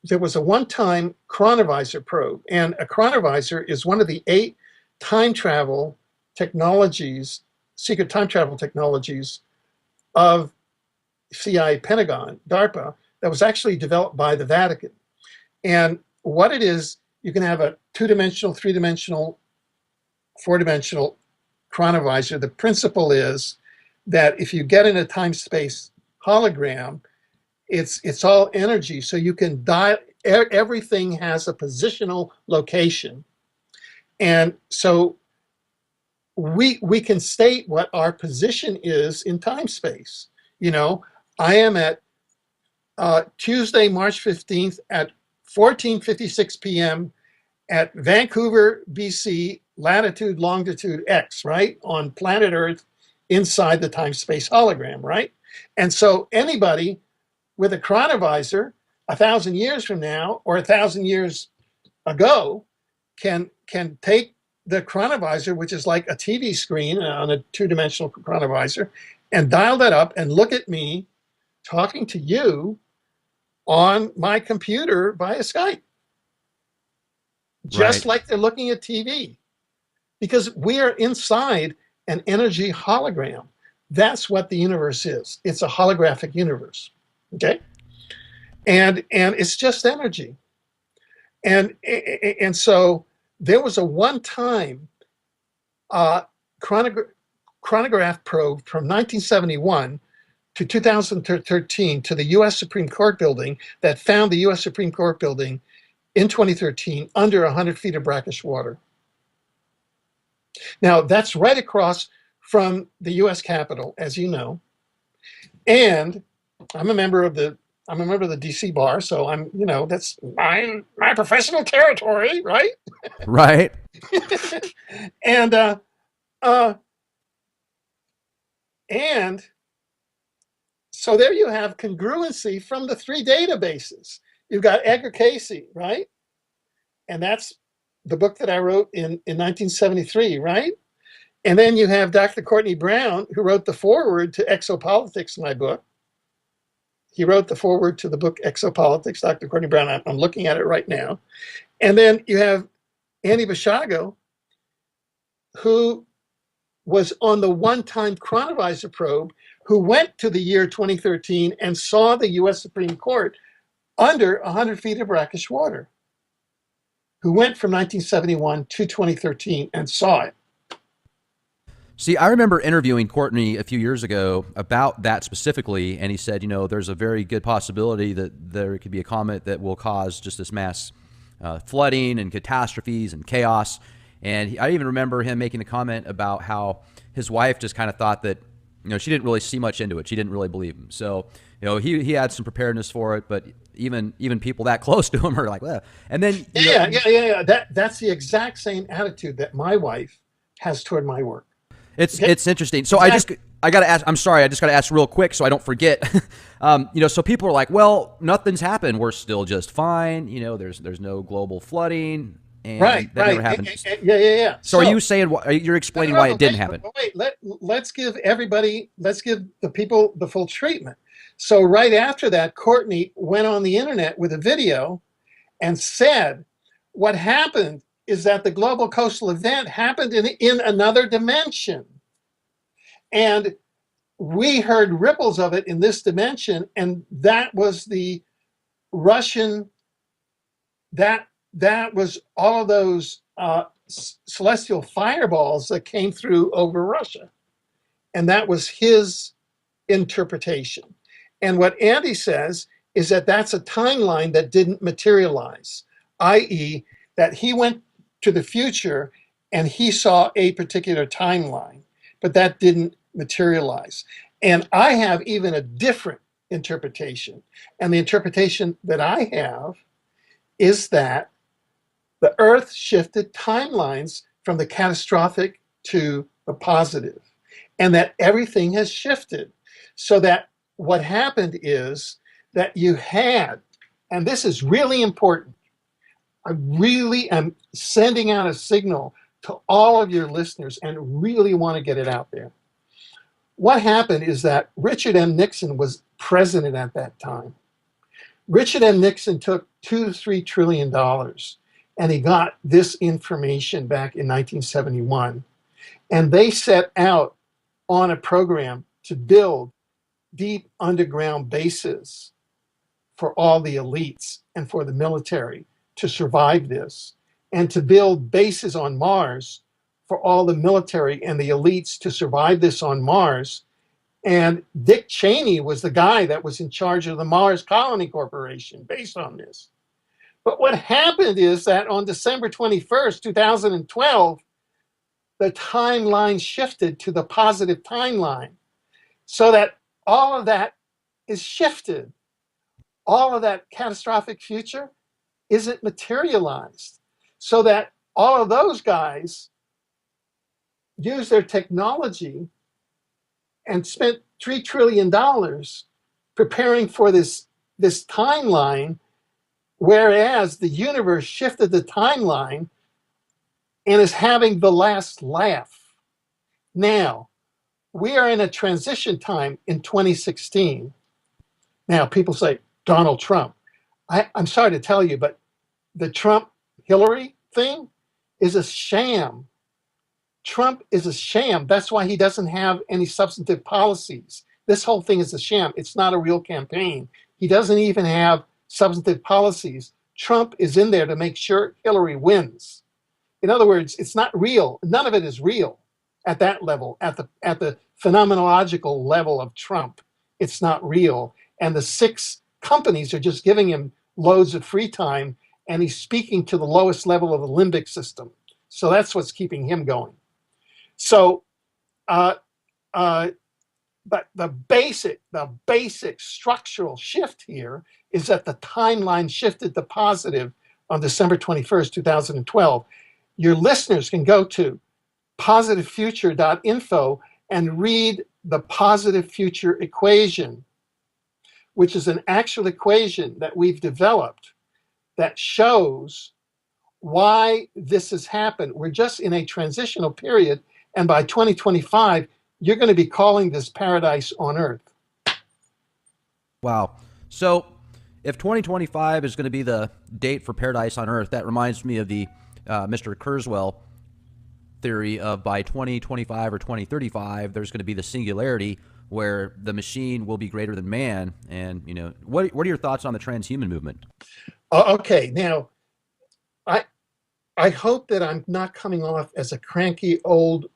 there was a one-time chronovisor probe, and a chronovisor is one of the 8 time travel technologies, secret time travel technologies of CIA, Pentagon, DARPA, that was actually developed by the Vatican. And what it is, you can have a 2-dimensional, 3-dimensional, 4-dimensional chronovisor. The principle is that if you get in a time-space hologram, it's all energy, so you can dial. Everything has a positional location, and so we can state what our position is in time space. I am at Tuesday, March 15th at 14:56 p.m. at Vancouver, BC, latitude, longitude X, right? On planet Earth, inside the time-space hologram, right? And so anybody with a chronovisor 1,000 years from now or 1,000 years ago can take the chronovisor, which is like a TV screen on a 2-dimensional chronovisor, and dial that up and look at me talking to you on my computer via Skype, just like they're looking at TV, because we are inside an energy hologram. That's what the universe is. It's a holographic universe. Okay. And it's just energy. And so there was a one-time chronograph probe from 1971 to 2013 to the U.S. Supreme Court building that found the U.S. Supreme Court building in 2013 under 100 feet of brackish water. Now, that's right across from the U.S. Capitol, as you know. And I'm a member of the DC bar, so that's my professional territory, right? Right. and so there you have congruency from the 3 databases. You've got Edgar Cayce, right? And that's the book that I wrote in 1973, right? And then you have Dr. Courtney Brown, who wrote the foreword to Exopolitics, my book. He wrote the foreword to the book Exopolitics, Dr. Courtney Brown. I'm looking at it right now. And then you have Andy Basiago, who was on the one-time chronovisor probe, who went to the year 2013 and saw the U.S. Supreme Court under 100 feet of brackish water, who went from 1971 to 2013 and saw it. See, I remember interviewing Courtney a few years ago about that specifically, and he said, there's a very good possibility that there could be a comet that will cause just this mass flooding and catastrophes and chaos. And I even remember him making the comment about how his wife just kind of thought that, she didn't really see much into it. She didn't really believe him. So, he had some preparedness for it, but even people that close to him are like, well. And then, yeah. That's the exact same attitude that my wife has toward my work. Okay? It's interesting. So I got to ask, I'm sorry, I just got to ask real quick so I don't forget. So people are like, well, nothing's happened. We're still just fine. There's no global flooding. And right. never happened. Yeah. So are you saying, you're explaining why it didn't happen? Wait, let's give the people the full treatment. So right after that, Courtney went on the internet with a video and said, what happened is that the global coastal event happened in another dimension. And we heard ripples of it in this dimension. And that was the Russian, that was all of those celestial fireballs that came through over Russia. And that was his interpretation. And what Andy says is that that's a timeline that didn't materialize, i.e., that he went to the future and he saw a particular timeline, but that didn't materialize. And I have even a different interpretation. And the interpretation that I have is that the Earth shifted timelines from the catastrophic to the positive, and that everything has shifted. So that what happened is that you had, and this is really important, I really am sending out a signal to all of your listeners and really want to get it out there. What happened is that Richard M. Nixon was president at that time. Richard M. Nixon took $2 to $3 trillion, and he got this information back in 1971. And they set out on a program to build deep underground bases for all the elites and for the military to survive this, and to build bases on Mars for all the military and the elites to survive this on Mars. And Dick Cheney was the guy that was in charge of the Mars Colony Corporation based on this. But what happened is that on December 21st, 2012, the timeline shifted to the positive timeline, so that all of that is shifted. All of that catastrophic future isn't materialized, so that all of those guys use their technology and spent $3 trillion preparing for this timeline, whereas the universe shifted the timeline and is having the last laugh. Now, we are in a transition time in 2016. Now, people say, Donald Trump. I'm sorry to tell you, but the Trump-Hillary thing is a sham. Trump is a sham. That's why he doesn't have any substantive policies. This whole thing is a sham. It's not a real campaign. He doesn't even have substantive policies. Trump is in there to make sure Hillary wins. In other words, it's not real. None of it is real at that level, at the phenomenological level of Trump. It's not real. And the 6 companies are just giving him loads of free time, and he's speaking to the lowest level of the limbic system. So that's what's keeping him going. So, but the basic structural shift here is that the timeline shifted to positive on December 21st, 2012. Your listeners can go to positivefuture.info and read the positive future equation, which is an actual equation that we've developed that shows why this has happened. We're just in a transitional period, and by 2025, you're going to be calling this paradise on Earth. Wow. So if 2025 is going to be the date for paradise on Earth, that reminds me of the Mr. Kurzweil theory of by 2025 or 2035, there's going to be the singularity where the machine will be greater than man. And, what are your thoughts on the transhuman movement? Okay. Now, I hope that I'm not coming off as a cranky old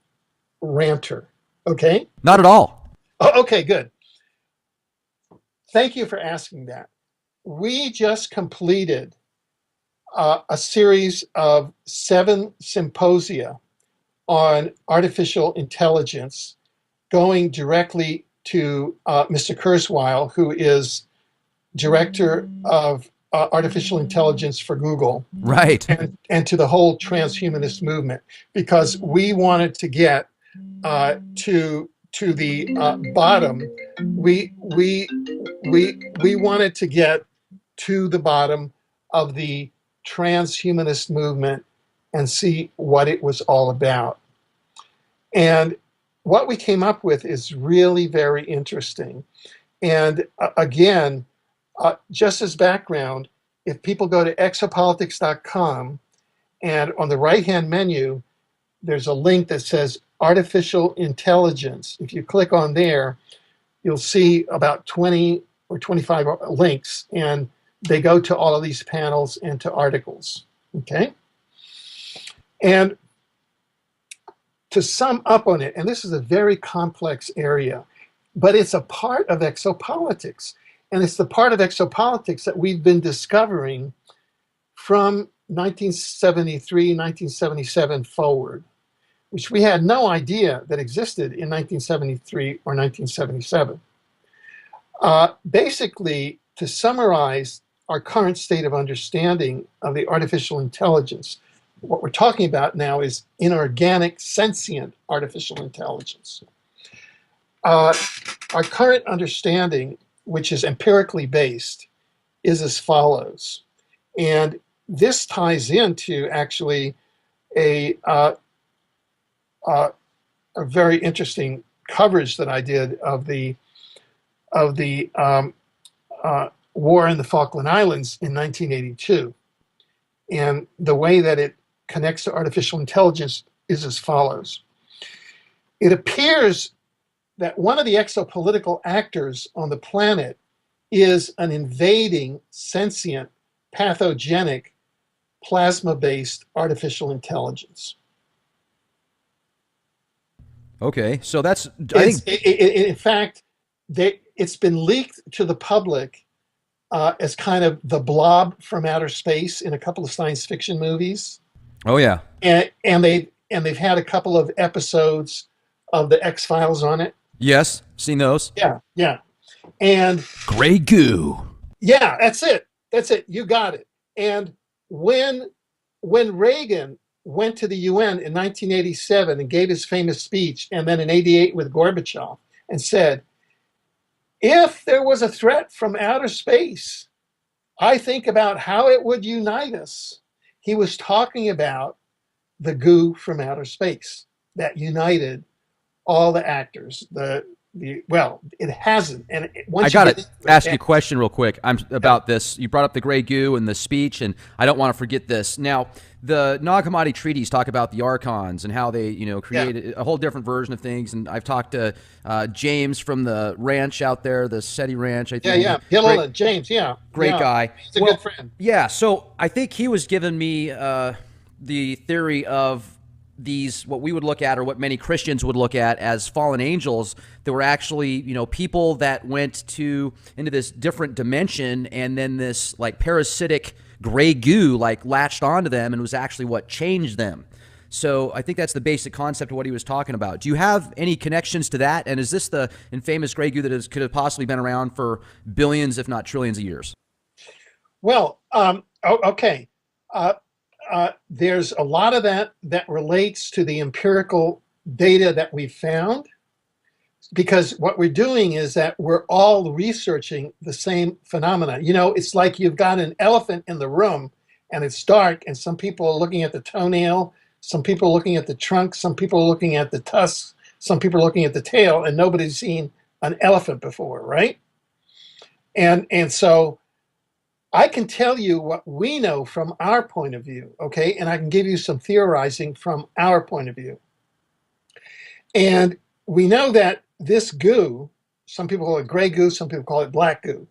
ranter. Okay. Not at all. Oh, okay, good. Thank you for asking that. We just completed a series of 7 symposia on artificial intelligence, going directly to Mr. Kurzweil, who is director of artificial intelligence for Google, Right. and to the whole transhumanist movement, because we wanted to get to the bottom. We wanted to get to the bottom of the transhumanist movement and see what it was all about. And what we came up with is really very interesting. And again, just as background, if people go to exopolitics.com, and on the right-hand menu, there's a link that says artificial intelligence. If you click on there, you'll see about 20 or 25 links, and they go to all of these panels and to articles. Okay? And to sum up on it, and this is a very complex area, but it's a part of exopolitics. And it's the part of exopolitics that we've been discovering from 1973, 1977 forward, which we had no idea that existed in 1973 or 1977. Basically, to summarize our current state of understanding of the artificial intelligence, what we're talking about now is inorganic sentient artificial intelligence. Our current understanding, which is empirically based, is as follows. And this ties into actually a very interesting coverage that I did of the war in the Falkland Islands in 1982. And the way that it connects to artificial intelligence is as follows. It appears that one of the exopolitical actors on the planet is an invading, sentient, pathogenic, plasma-based artificial intelligence. Okay, so that's, in fact, it's been leaked to the public as kind of the blob from outer space in a couple of science fiction movies. oh yeah. And they've had a couple of episodes of the X-Files on it. Yes, seen those. Yeah, yeah. And Gray goo. yeah, that's it. That's it. You got it. And when Reagan went to the UN in 1987 and gave his famous speech, and then in 88 with Gorbachev, and said, if there was a threat from outer space, I think about how it would unite us. He was talking about the goo from outer space that united all the actors. Well, it hasn't. And I got to ask you a question real quick. I'm about this. You brought up the gray goo and the speech, and I don't want to forget this. Now, the Nag Hammadi treaties talk about the archons and how they, created a whole different version of things. And I've talked to James from the ranch out there, the SETI Ranch. I think. Yeah. Hillel, James, yeah. Great guy. He's a good friend. Yeah. So I think he was giving me the theory of these, what we would look at, or what many Christians would look at as fallen angels, that were actually, people that went into this different dimension, and then this like parasitic gray goo like latched onto them and was actually what changed them. So I think that's the basic concept of what he was talking about. Do you have any connections to that? And is this the infamous gray goo that could have possibly been around for billions, if not trillions of years? Well, okay. There's a lot of that relates to the empirical data that we've found, because what we're doing is that we're all researching the same phenomena. It's like you've got an elephant in the room and it's dark, and some people are looking at the toenail, some people are looking at the trunk, some people are looking at the tusks, some people are looking at the tail, and nobody's seen an elephant before, right? And so I can tell you what we know from our point of view, okay? And I can give you some theorizing from our point of view. And we know that this goo, some people call it gray goo, some people call it black goo.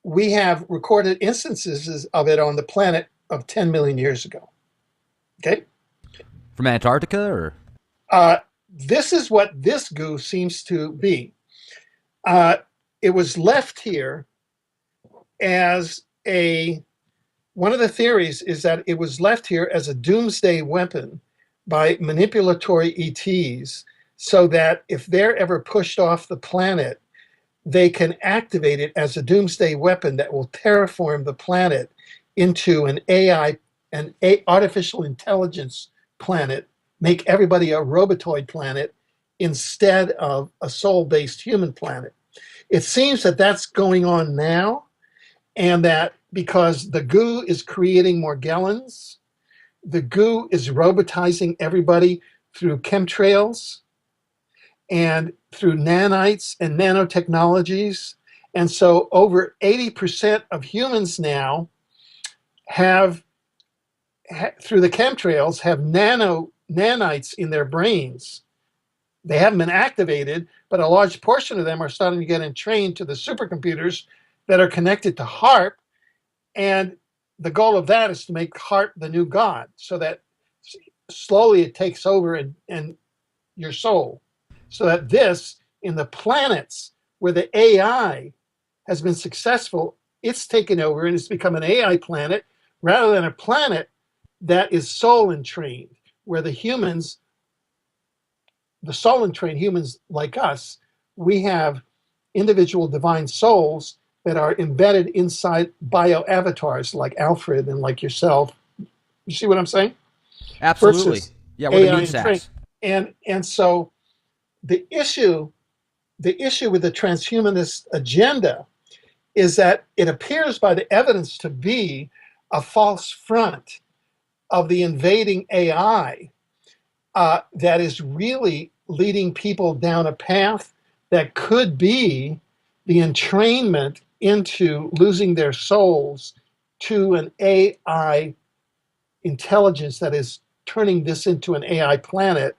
We have recorded instances of it on the planet of 10 million years ago, okay? From Antarctica, or? Uh, this is what this goo seems to be. Uh, it was left here as a one of the theories is that it was left here as a doomsday weapon by manipulatory ETs so that if they're ever pushed off the planet, they can activate it as a doomsday weapon that will terraform the planet into an AI, artificial intelligence planet, make everybody a robotoid planet instead of a soul-based human planet. It seems that that's going on now, and that because the goo is creating Morgellons, the goo is robotizing everybody through chemtrails and through nanites and nanotechnologies. And so over 80% of humans now have, through the chemtrails, have nanites in their brains. They haven't been activated, but a large portion of them are starting to get entrained to the supercomputers that are connected to HARP. And the goal of that is to make HARP the new God, so that slowly it takes over and your soul. So that this, in the planets where the AI has been successful, it's taken over and it's become an AI planet rather than a planet that is soul entrained, where the humans, the soul entrained humans like us, we have individual divine souls that are embedded inside bio avatars like Alfred and like yourself. You see what I'm saying? Absolutely. Versus Yeah, we're the AI meat and train. sacks. And so the issue with the transhumanist agenda is that it appears by the evidence to be a false front of the invading AI that is really leading people down a path that could be the entrainment into losing their souls to an AI intelligence that is turning this into an AI planet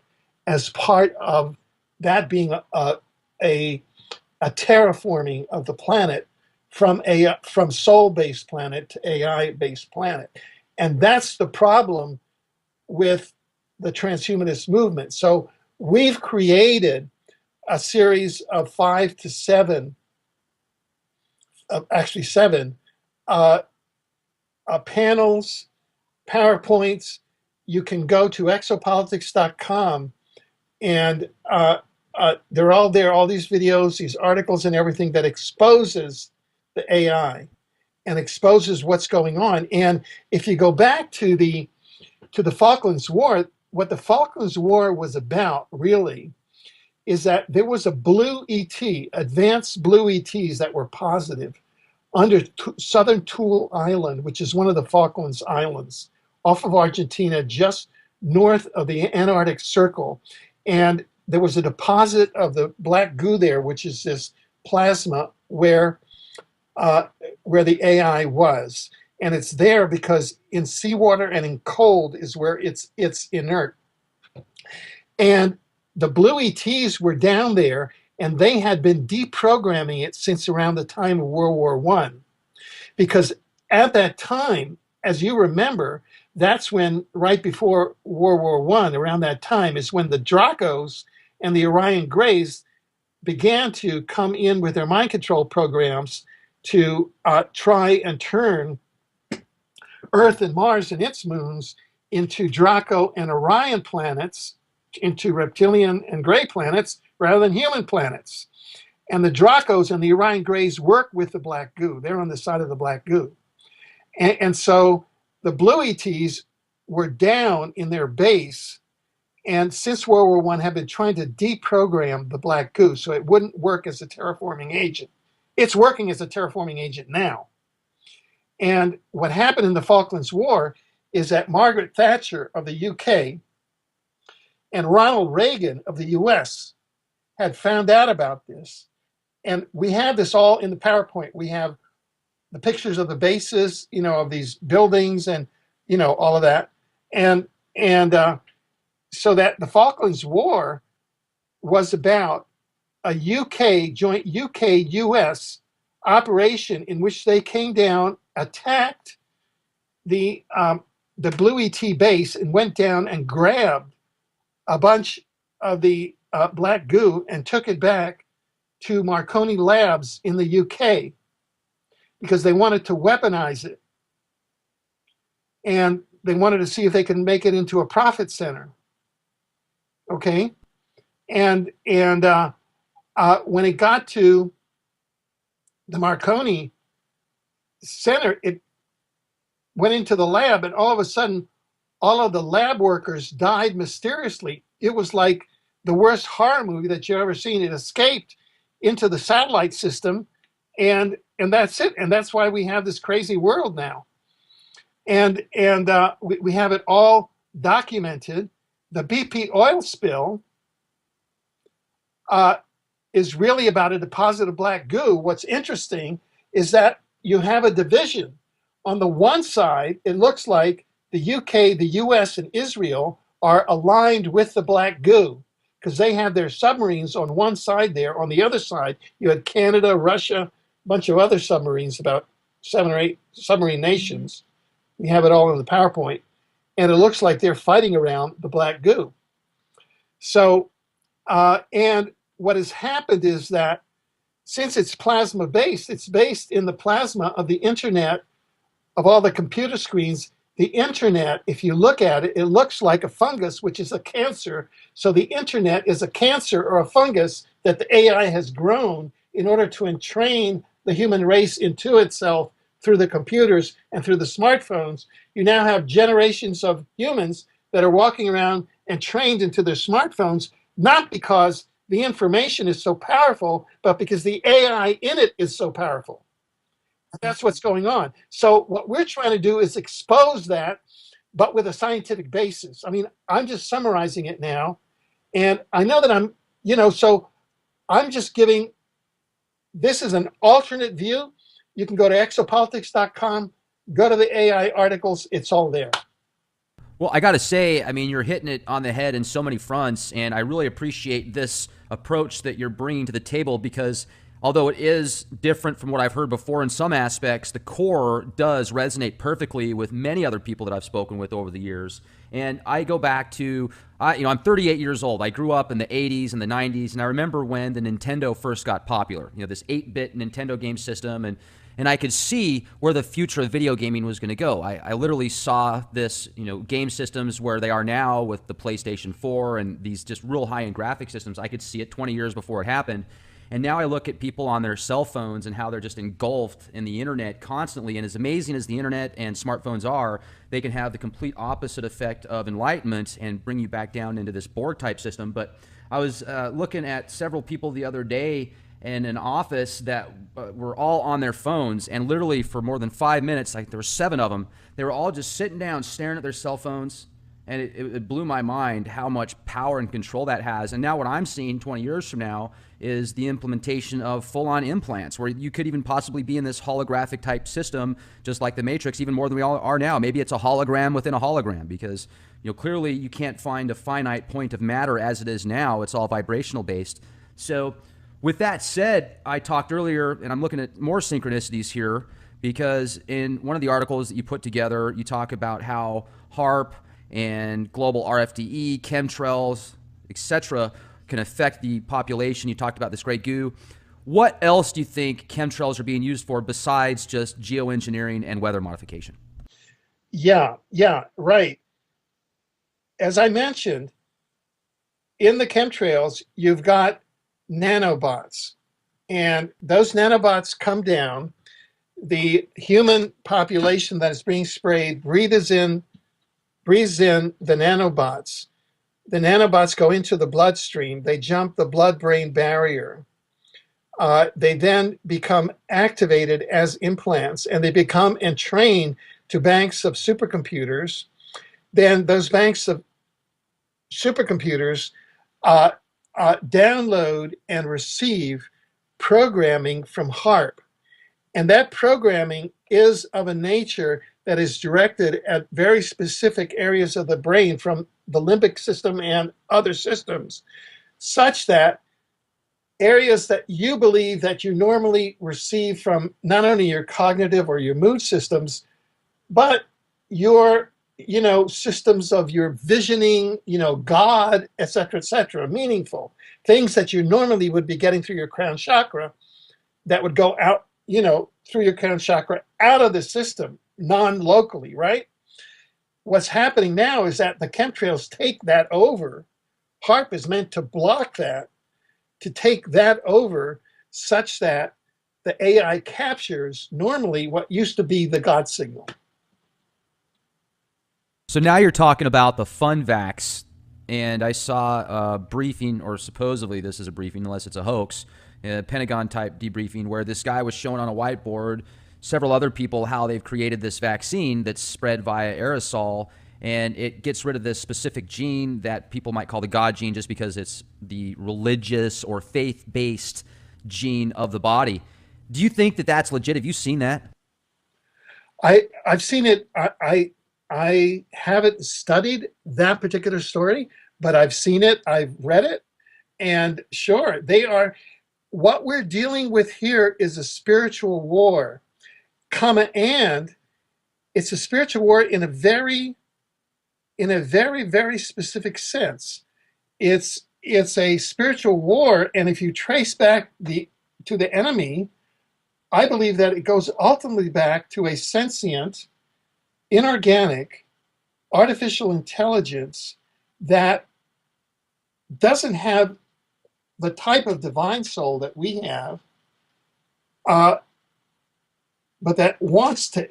as part of that being a terraforming of the planet from soul-based planet to AI-based planet. And that's the problem with the transhumanist movement. So we've created a series of 5 to 7, actually 7, uh, panels, PowerPoints. You can go to exopolitics.com and they're all there, all these videos, these articles and everything that exposes the AI and exposes what's going on. And if you go back to the Falklands War, what the Falklands War was about really is that there was a blue ET, advanced blue ETs that were positive under southern Tool Island, which is one of the Falklands Islands, off of Argentina, just north of the Antarctic Circle. And there was a deposit of the black goo there, which is this plasma where the AI was. And it's there because in seawater and in cold is where it's inert. And the blue ETs were down there, and they had been deprogramming it since around the time of World War I. Because at that time, as you remember, that's when, right before World War I, around that time, is when the Dracos and the Orion Greys began to come in with their mind control programs to try and turn Earth and Mars and its moons into Draco and Orion planets, into reptilian and gray planets, rather than human planets. And the Dracos and the Orion Greys work with the black goo. They're on the side of the black goo. And so the blue ETs were down in their base, and since World War I have been trying to deprogram the black goo so it wouldn't work as a terraforming agent. It's working as a terraforming agent now. And what happened in the Falklands War is that Margaret Thatcher of the UK and Ronald Reagan of the US had found out about this. And we have this all in the PowerPoint. We have the pictures of the bases, of these buildings and, all of that. And so that the Falklands War was about a joint UK-US operation in which they came down, attacked the the Blue ET base and went down and grabbed a bunch of the black goo and took it back to Marconi Labs in the UK because they wanted to weaponize it. And they wanted to see if they could make it into a profit center. Okay? And when it got to the Marconi Center, it went into the lab, and all of a sudden, all of the lab workers died mysteriously. It was like the worst horror movie that you've ever seen. It escaped into the satellite system, and that's it. And that's why we have this crazy world now. And we have it all documented. The BP oil spill is really about a deposit of black goo. What's interesting is that you have a division. On the one side, it looks like the UK, the US, and Israel are aligned with the black goo because they have their submarines on one side there. On the other side, you had Canada, Russia, a bunch of other submarines, about 7 or 8 submarine nations. We have it all in the PowerPoint. And it looks like they're fighting around the black goo. So, and what has happened is that since it's plasma based, it's based in the plasma of the internet, of all the computer screens. The internet, if you look at it, it looks like a fungus, which is a cancer. So the internet is a cancer or a fungus that the AI has grown in order to entrain the human race into itself through the computers and through the smartphones. You now have generations of humans that are walking around and trained into their smartphones, not because the information is so powerful, but because the AI in it is so powerful. That's what's going on. So what we're trying to do is expose that, but with a scientific basis. I mean, I'm just summarizing it now. And I know that I'm, so I'm just giving, this is an alternate view. You can go to exopolitics.com, go to the AI articles. It's all there. Well, I got to say, I mean, you're hitting it on the head in so many fronts, and I really appreciate this approach that you're bringing to the table because although it is different from what I've heard before in some aspects, the core does resonate perfectly with many other people that I've spoken with over the years. And I go back to, I'm 38 years old. I grew up in the 80s and the 90s, and I remember when the Nintendo first got popular, this 8-bit Nintendo game system, and I could see where the future of video gaming was going to go. I literally saw this, game systems where they are now with the PlayStation 4 and these just real high-end graphic systems. I could see it 20 years before it happened. And now I look at people on their cell phones and how they're just engulfed in the internet constantly. And as amazing as the internet and smartphones are, they can have the complete opposite effect of enlightenment and bring you back down into this Borg type system. But I was looking at several people the other day in an office that were all on their phones, and literally for more than 5 minutes, like there were 7 of them, they were all just sitting down staring at their cell phones. And it blew my mind how much power and control that has. And now what I'm seeing 20 years from now is the implementation of full-on implants where you could even possibly be in this holographic type system, just like the Matrix, even more than we all are now. Maybe it's a hologram within a hologram because clearly you can't find a finite point of matter as it is now. It's all vibrational based. So with that said, I talked earlier, and I'm looking at more synchronicities here because in one of the articles that you put together, you talk about how HARP and global RFDE, chemtrails, etc., can affect the population. You talked about this great goo. What else do you think chemtrails are being used for besides just geoengineering and weather modification? Yeah, right. As I mentioned, in the chemtrails, you've got nanobots, and those nanobots come down. The human population that is being sprayed breathes in the nanobots. The nanobots go into the bloodstream. They jump the blood-brain barrier. They then become activated as implants, and they become entrained to banks of supercomputers. Then those banks of supercomputers download and receive programming from HARP. And that programming is of a nature that is directed at very specific areas of the brain from the limbic system and other systems, such that areas that you believe that you normally receive from not only your cognitive or your mood systems, but your systems of your visioning, God, et cetera, meaningful things that you normally would be getting through your crown chakra that would go out, through your crown chakra out of the system non-locally, right? What's happening now is that the chemtrails take that over. HARP is meant to block that, to take that over such that the AI captures normally what used to be the God signal. So now you're talking about the fun vax, and I saw a briefing, or supposedly this is a briefing, unless it's a hoax, a Pentagon type debriefing, where this guy was showing on a whiteboard several other people how they've created this vaccine that's spread via aerosol, and it gets rid of this specific gene that people might call the God gene just because it's the religious or faith-based gene of the body. Do you think that that's legit? Have you seen that? I've seen it. I haven't studied that particular story, but I've seen it. I've read it, and sure, they are. What we're dealing with here is a spiritual war, and it's a spiritual war in a very specific sense. It's a spiritual war, and if you trace back to the enemy, I believe that it goes ultimately back to a sentient, inorganic, artificial intelligence that doesn't have the type of divine soul that we have, uh, but that wants to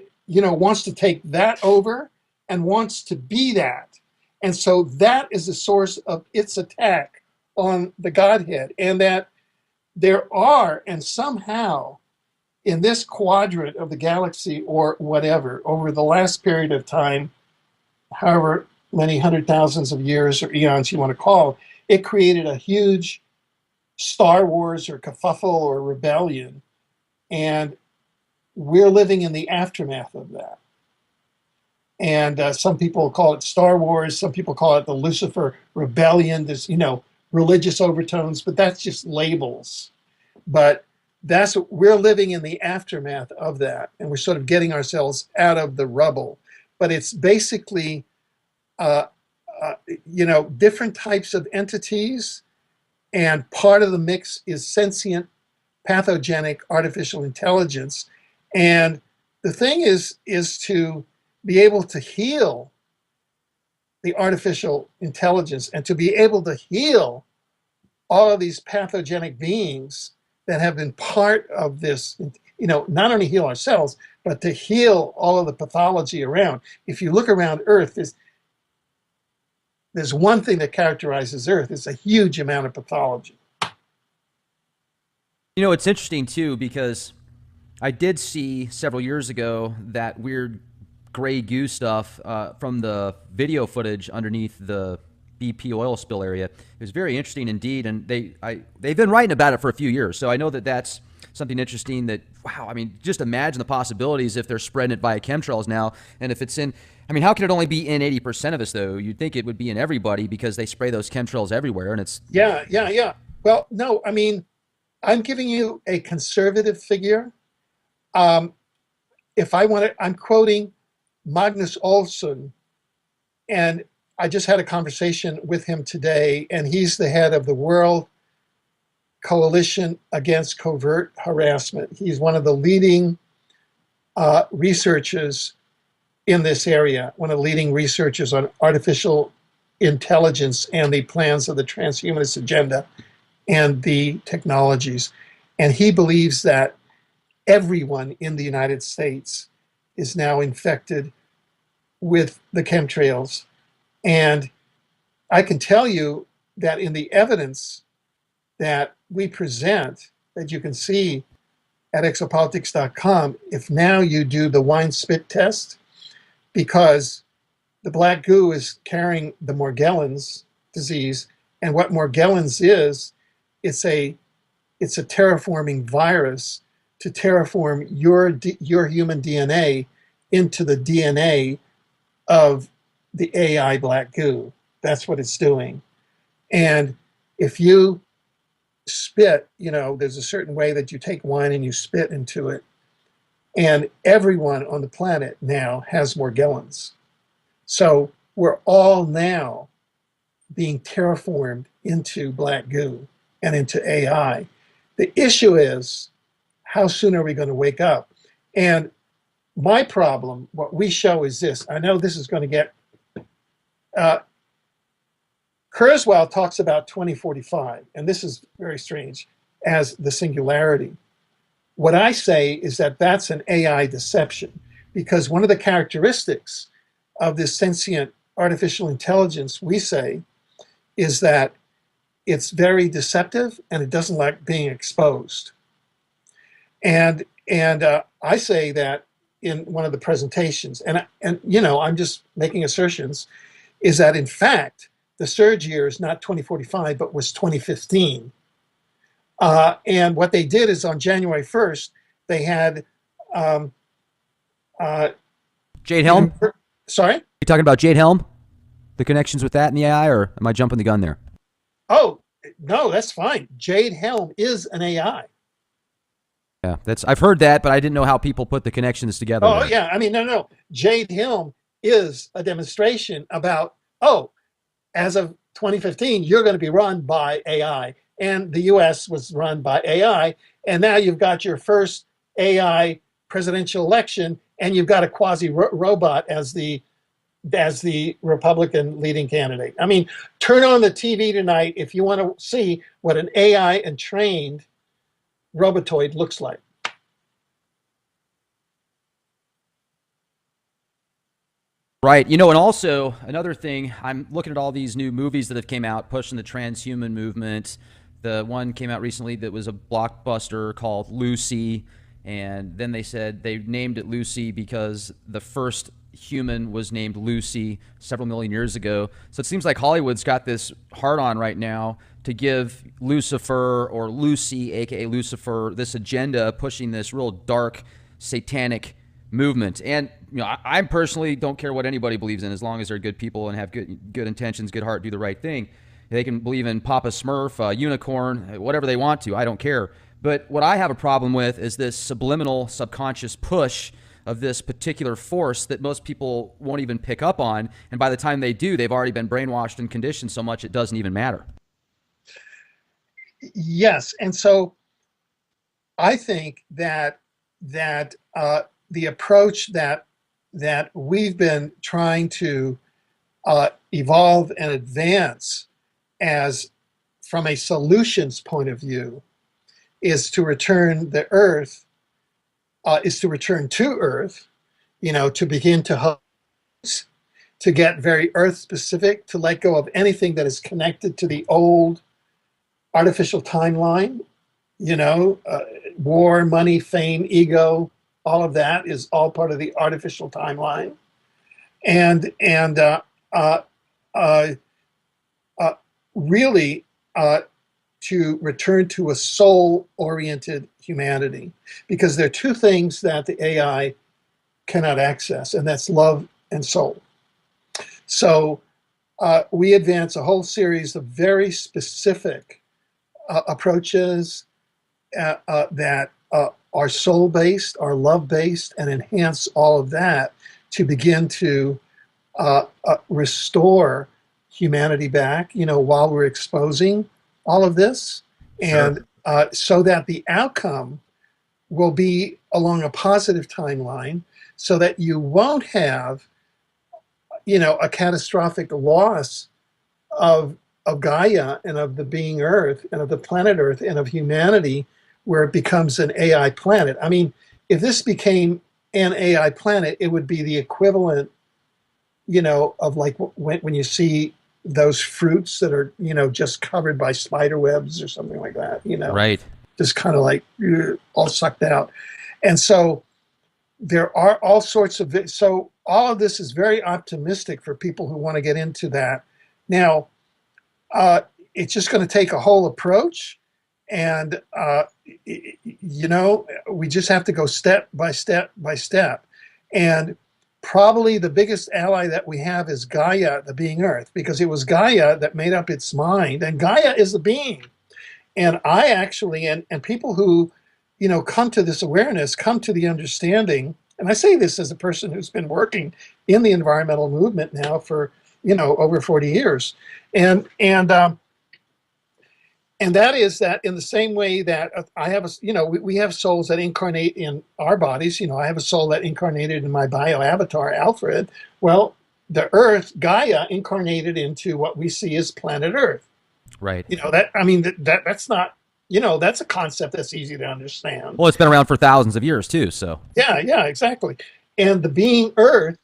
take that over and wants to be that. And so that is the source of its attack on the Godhead. And that there are, and somehow in this quadrant of the galaxy or whatever, over the last period of time, however many hundred thousands of years or eons you want to call, it created a huge Star Wars or kerfuffle or rebellion. And we're living in the aftermath of that. And some people call it Star Wars. Some people call it the Lucifer Rebellion. There's, religious overtones, but that's just labels. But we're living in the aftermath of that. And we're sort of getting ourselves out of the rubble. But it's basically, different types of entities. And part of the mix is sentient, pathogenic artificial intelligence. And the thing is to be able to heal the artificial intelligence and to be able to heal all of these pathogenic beings that have been part of this, not only heal ourselves, but to heal all of the pathology around. If you look around Earth, there's one thing that characterizes Earth. It's a huge amount of pathology. It's interesting too, because I did see several years ago that weird gray goo stuff from the video footage underneath the BP oil spill area. It was very interesting indeed, and they've been writing about it for a few years, so I know that that's something interesting. That, wow, I mean, just imagine the possibilities if they're spreading it via chemtrails now, and if it's in, I mean, how can it only be in 80% of us, though? You'd think it would be in everybody because they spray those chemtrails everywhere, and it's... Yeah. Well, no, I mean, I'm giving you a conservative figure. If I want to, I'm quoting Magnus Olsson, and I just had a conversation with him today, and he's the head of the World Coalition Against Covert Harassment. He's one of the leading researchers in this area, one of the leading researchers on artificial intelligence and the plans of the transhumanist agenda and the technologies. And he believes that everyone in the United States is now infected with the chemtrails. And I can tell you that in the evidence that we present, that you can see at exopolitics.com, if now you do the wine spit test, because the black goo is carrying the Morgellons disease, and what Morgellons is, it's a terraforming virus to terraform your human DNA into the DNA of the AI black goo. That's what it's doing. And if you spit, there's a certain way that you take wine and you spit into it. And everyone on the planet now has Morgellons. So we're all now being terraformed into black goo and into AI. The issue is, how soon are we going to wake up? And my problem, what we show is this. I know this is going to get, uh, Kurzweil talks about 2045, and this is very strange, as the singularity. What I say is that that's an AI deception, because one of the characteristics of this sentient artificial intelligence, we say, is that it's very deceptive and it doesn't like being exposed. And I say that in one of the presentations, and I'm just making assertions, is that in fact the surge year is not 2045 but was 2015. And what they did is on January 1st they had Jade Helm? Sorry? You talking about Jade Helm? The connections with that in the AI, or am I jumping the gun there? Oh, no, that's fine. Jade Helm is an AI. Yeah, I've heard that, but I didn't know how people put the connections together. Oh, yeah. I mean, no. Jade Helm is a demonstration about, oh, as of 2015, you're going to be run by AI. And the US was run by AI. And now you've got your first AI presidential election, and you've got a quasi-robot as the Republican leading candidate. I mean, turn on the TV tonight if you want to see what an AI and trained robotoid looks like. Right. And also another thing, I'm looking at all these new movies that have came out pushing the transhuman movement. The one came out recently that was a blockbuster called Lucy. And then they said they named it Lucy because the first human was named Lucy several million years ago. So it seems like Hollywood's got this hard on right now to give Lucifer, or Lucy, aka Lucifer, this agenda pushing this real dark satanic movement. And I personally don't care what anybody believes in, as long as they're good people and have good intentions, good heart, do the right thing. They can believe in Papa Smurf, unicorn, whatever they want to. I don't care. But what I have a problem with is this subliminal, subconscious push of this particular force that most people won't even pick up on. And by the time they do, they've already been brainwashed and conditioned so much it doesn't even matter. Yes. And so I think that the approach that we've been trying to evolve and advance as from a solutions point of view is to return to Earth, to begin to host, to get very Earth specific, to let go of anything that is connected to the old artificial timeline, war, money, fame, ego, all of that is all part of the artificial timeline. And really to return to a soul-oriented humanity, because there are two things that the AI cannot access, and that's love and soul. So we advance a whole series of very specific approaches that are soul-based, are love-based, and enhance all of that to begin to restore humanity back, while we're exposing all of this. Sure. And so that the outcome will be along a positive timeline, so that you won't have, a catastrophic loss of Gaia and of the being Earth and of the planet Earth and of humanity, where it becomes an AI planet. I mean, if this became an AI planet, it would be the equivalent, of like when you see those fruits that are, just covered by spider webs or something like that, Right. just kind of like all sucked out. And so there are all sorts of, so all of this is very optimistic for people who want to get into that. Now, it's just going to take a whole approach, and we just have to go step by step by step. And probably the biggest ally that we have is Gaia, the being Earth, because it was Gaia that made up its mind, and Gaia is the being. And I actually, and people who, come to this awareness, come to the understanding, And I say this as a person who's been working in the environmental movement now for, over 40 years. And that is that in the same way that I have, we have souls that incarnate in our bodies. I have a soul that incarnated in my bioavatar, Alfred. Well, the Earth, Gaia, incarnated into what we see as planet Earth. Right. That's not, that's a concept that's easy to understand. Well, it's been around for thousands of years too, so. Yeah, exactly. And the being Earth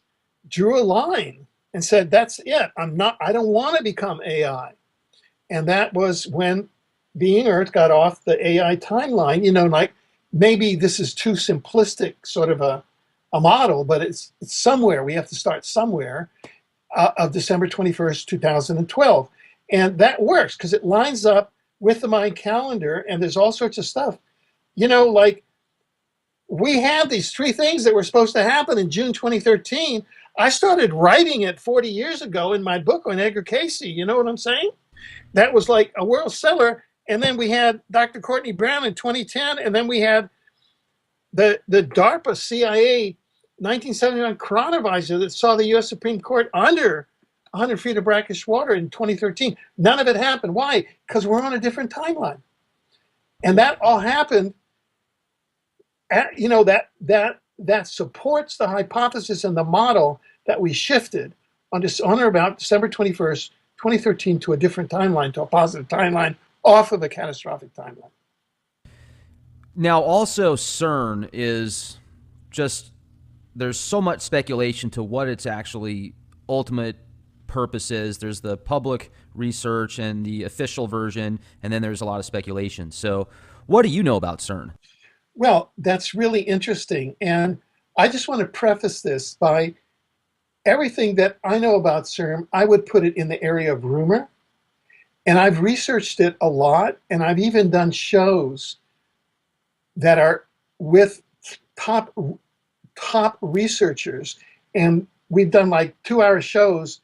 drew a line and said, that's it. I don't want to become AI. And that was when being Earth got off the AI timeline. Like maybe this is too simplistic sort of a model, but it's somewhere. We have to start somewhere of December 21st, 2012. And that works because it lines up with the Mayan calendar, and there's all sorts of stuff. Like we had these three things that were supposed to happen in June 2013. I started writing it 40 years ago in my book on Edgar Casey. You know what I'm saying? That was like a world seller. And then we had Dr. Courtney Brown in 2010. And then we had the DARPA CIA 1979 chronovisor that saw the U.S. Supreme Court under 100 feet of brackish water in 2013. None of it happened. Why? Because we're on a different timeline. And that all happened that supports the hypothesis and the model that we shifted on or about December 21st, 2013 to a different timeline, to a positive timeline off of a catastrophic timeline. Now, also CERN is just, there's so much speculation to what its actually ultimate purpose is. There's the public research and the official version, and then there's a lot of speculation. So what do you know about CERN? Well, that's really interesting. And I just want to preface this by everything that I know about CERN, I would put it in the area of rumor. And I've researched it a lot, and I've even done shows that are with top researchers. And we've done like 2-hour shows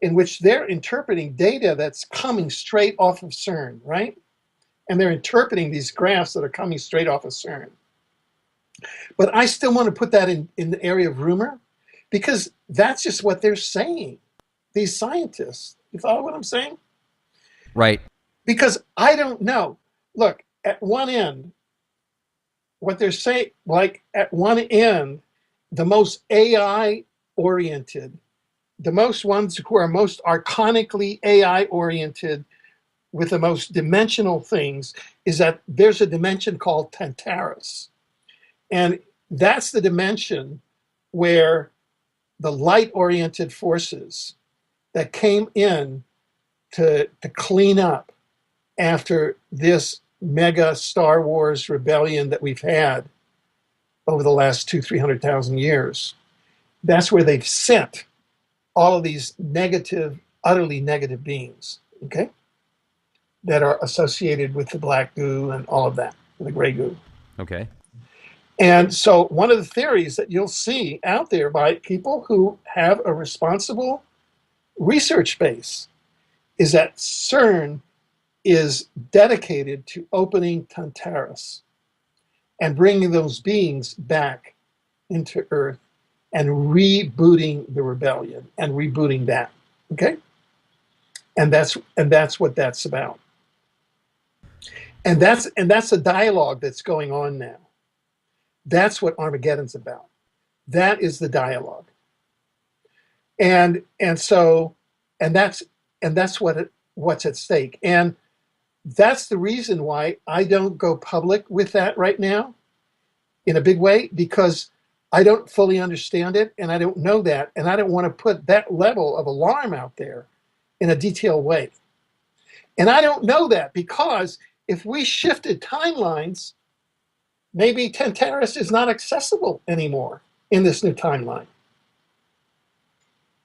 in which they're interpreting data that's coming straight off of CERN, right? And they're interpreting these graphs that are coming straight off of CERN. But I still want to put that in the area of rumor, because that's just what they're saying, these scientists. You follow what I'm saying? Right. Because I don't know. Look, at one end, what they're saying, like at one end, the most AI oriented, the most ones who are most archonically AI oriented with the most dimensional things, is that there's a dimension called Tantarus. And that's the dimension where the light-oriented forces that came in to clean up after this mega Star Wars rebellion that we've had over the last 300,000 years, that's where they've sent all of these negative, utterly negative beings, okay, that are associated with the black goo and all of that, the gray goo. Okay. And so one of the theories that you'll see out there by people who have a responsible research base is that CERN is dedicated to opening Tantarus and bringing those beings back into Earth and rebooting the rebellion and rebooting that, okay? And that's what that's about. And that's a dialogue that's going on now. That's what Armageddon's about. That is the dialogue. And that's what's at stake. And that's the reason why I don't go public with that right now in a big way, because I don't fully understand it, and I don't know that, and I don't want to put that level of alarm out there in a detailed way. And I don't know that because if we shifted timelines, maybe Tantarus is not accessible anymore in this new timeline.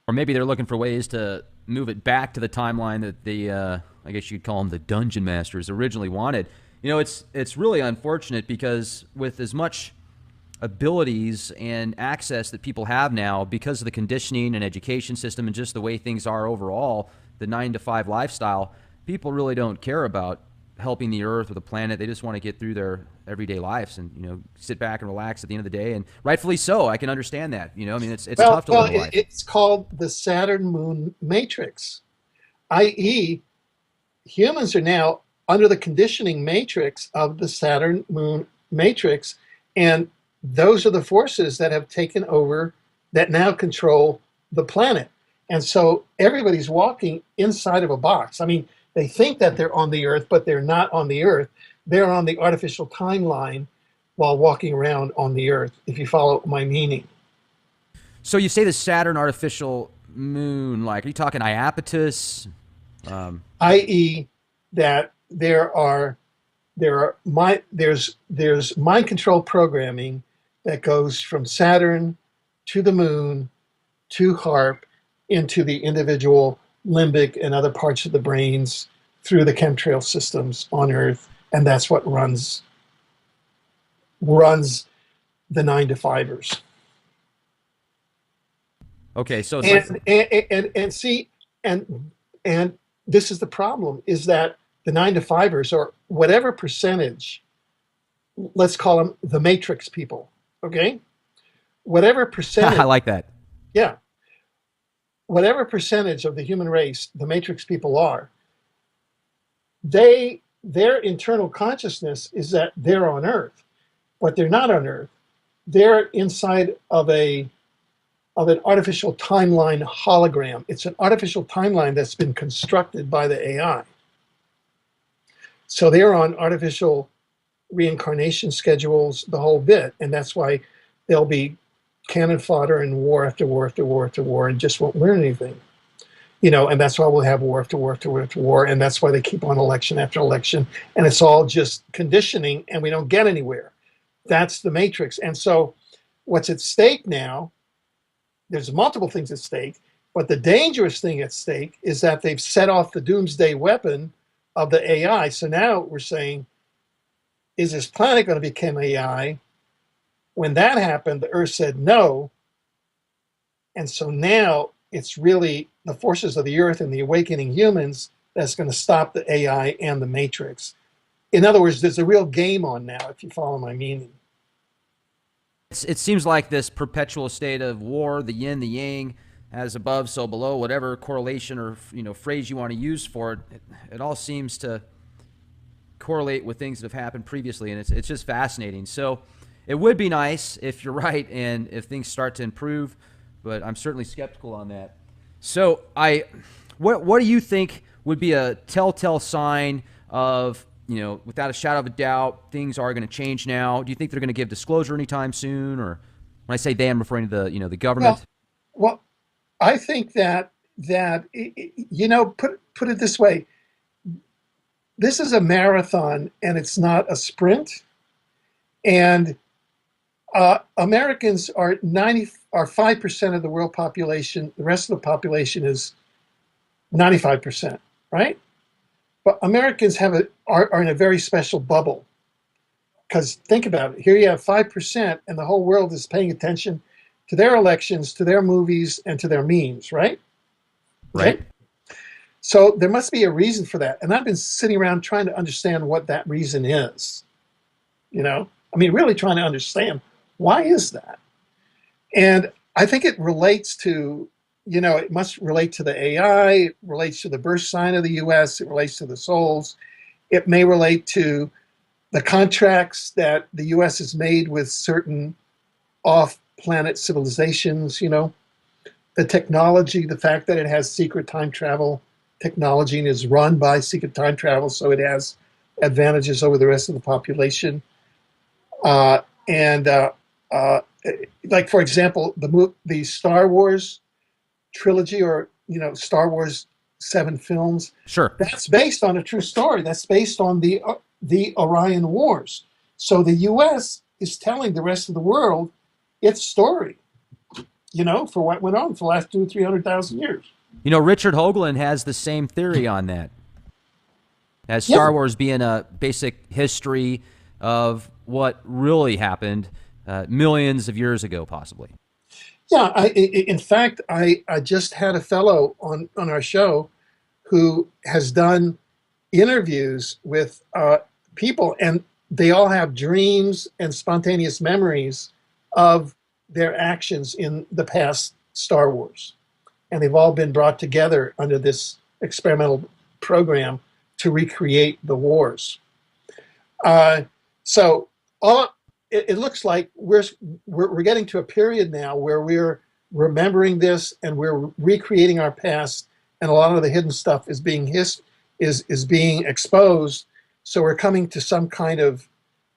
Or maybe they're looking for ways to move it back to the timeline that the, I guess you'd call them the dungeon masters, originally wanted. You know, it's really unfortunate because with as much abilities and access that people have now, because of the conditioning and education system and just the way things are overall, the 9-to-5 lifestyle, people really don't care about helping the Earth or the planet. They just want to get through their everyday lives and, sit back and relax at the end of the day. And rightfully so. I can understand that. I mean, it's Well, tough to live a life. it's called the Saturn Moon Matrix, i.e., humans are now under the conditioning matrix of the Saturn Moon Matrix, and those are the forces that have taken over, that now control the planet. And so everybody's walking inside of a box. I mean, they think that they're on the Earth, but they're not on the Earth. They're on the artificial timeline while walking around on the Earth, if you follow my meaning. So you say the Saturn artificial moon, like, are you talking Iapetus? I.e., that there's mind control programming that goes from Saturn to the moon to HARP into the individual limbic and other parts of the brains through the chemtrail systems on Earth, and that's what runs the 9 to 5ers. Okay, so it's And see, and this is the problem, is that the 9 to 5ers, or whatever percentage, let's call them the matrix people, okay? Whatever percentage, I like that. yeah, whatever percentage of the human race the matrix people are, their internal consciousness is that they're on Earth, but they're not on Earth. They're inside of an artificial timeline hologram. It's an artificial timeline that's been constructed by the AI. So they're on artificial reincarnation schedules, the whole bit, and that's why they'll be cannon fodder in war after war after war after war and just won't learn anything. And that's why we'll have war after war after war after war, and that's why they keep on election after election, and it's all just conditioning, and we don't get anywhere. That's the matrix. And so what's at stake now, there's multiple things at stake, but the dangerous thing at stake is that they've set off the doomsday weapon of the AI. So now we're saying, is this planet going to become AI? When that happened, the Earth said no. And so now it's really the forces of the Earth and the awakening humans that's going to stop the AI and the Matrix. In other words, there's a real game on now, if you follow my meaning. It seems like this perpetual state of war, the yin, the yang, as above, so below, whatever correlation or phrase you want to use for it, it all seems to correlate with things that have happened previously, and it's just fascinating. So it would be nice if you're right and if things start to improve, but I'm certainly skeptical on that. So what do you think would be a telltale sign of, without a shadow of a doubt, things are going to change now? Do you think they're going to give disclosure anytime soon? Or when I say they, I'm referring to the government. Well, I think that put it this way: this is a marathon, and it's not a sprint. And Americans are 5% of the world population. The rest of the population is 95%, right? But Americans are in a very special bubble, because think about it. Here you have 5%, and the whole world is paying attention to their elections, to their movies, and to their memes, right? Right. Okay? So there must be a reason for that. And I've been sitting around trying to understand what that reason is. Really trying to understand, why is that? And I think it relates to, it must relate to the AI, it relates to the birth sign of the US, it relates to the souls. It may relate to the contracts that the US has made with certain off-planet civilizations, the technology, the fact that it has secret time travel technology and is run by secret time travel, so it has advantages over the rest of the population. Like, for example, the Star Wars trilogy, or Star Wars 7 films. Sure. That's based on a true story. That's based on the Orion Wars. So the U.S. is telling the rest of the world its story, for what went on for the last 200,000-300,000 years. Richard Hoagland has the same theory on that, as Star Wars being a basic history of what really happened millions of years ago, possibly. Yeah, in fact, I just had a fellow on our show who has done interviews with people, and they all have dreams and spontaneous memories of their actions in the past Star Wars. And they've all been brought together under this experimental program to recreate the wars. Uh, so all it looks like we're getting to a period now where we're remembering this and we're recreating our past, and a lot of the hidden stuff is is being exposed. So we're coming to some kind of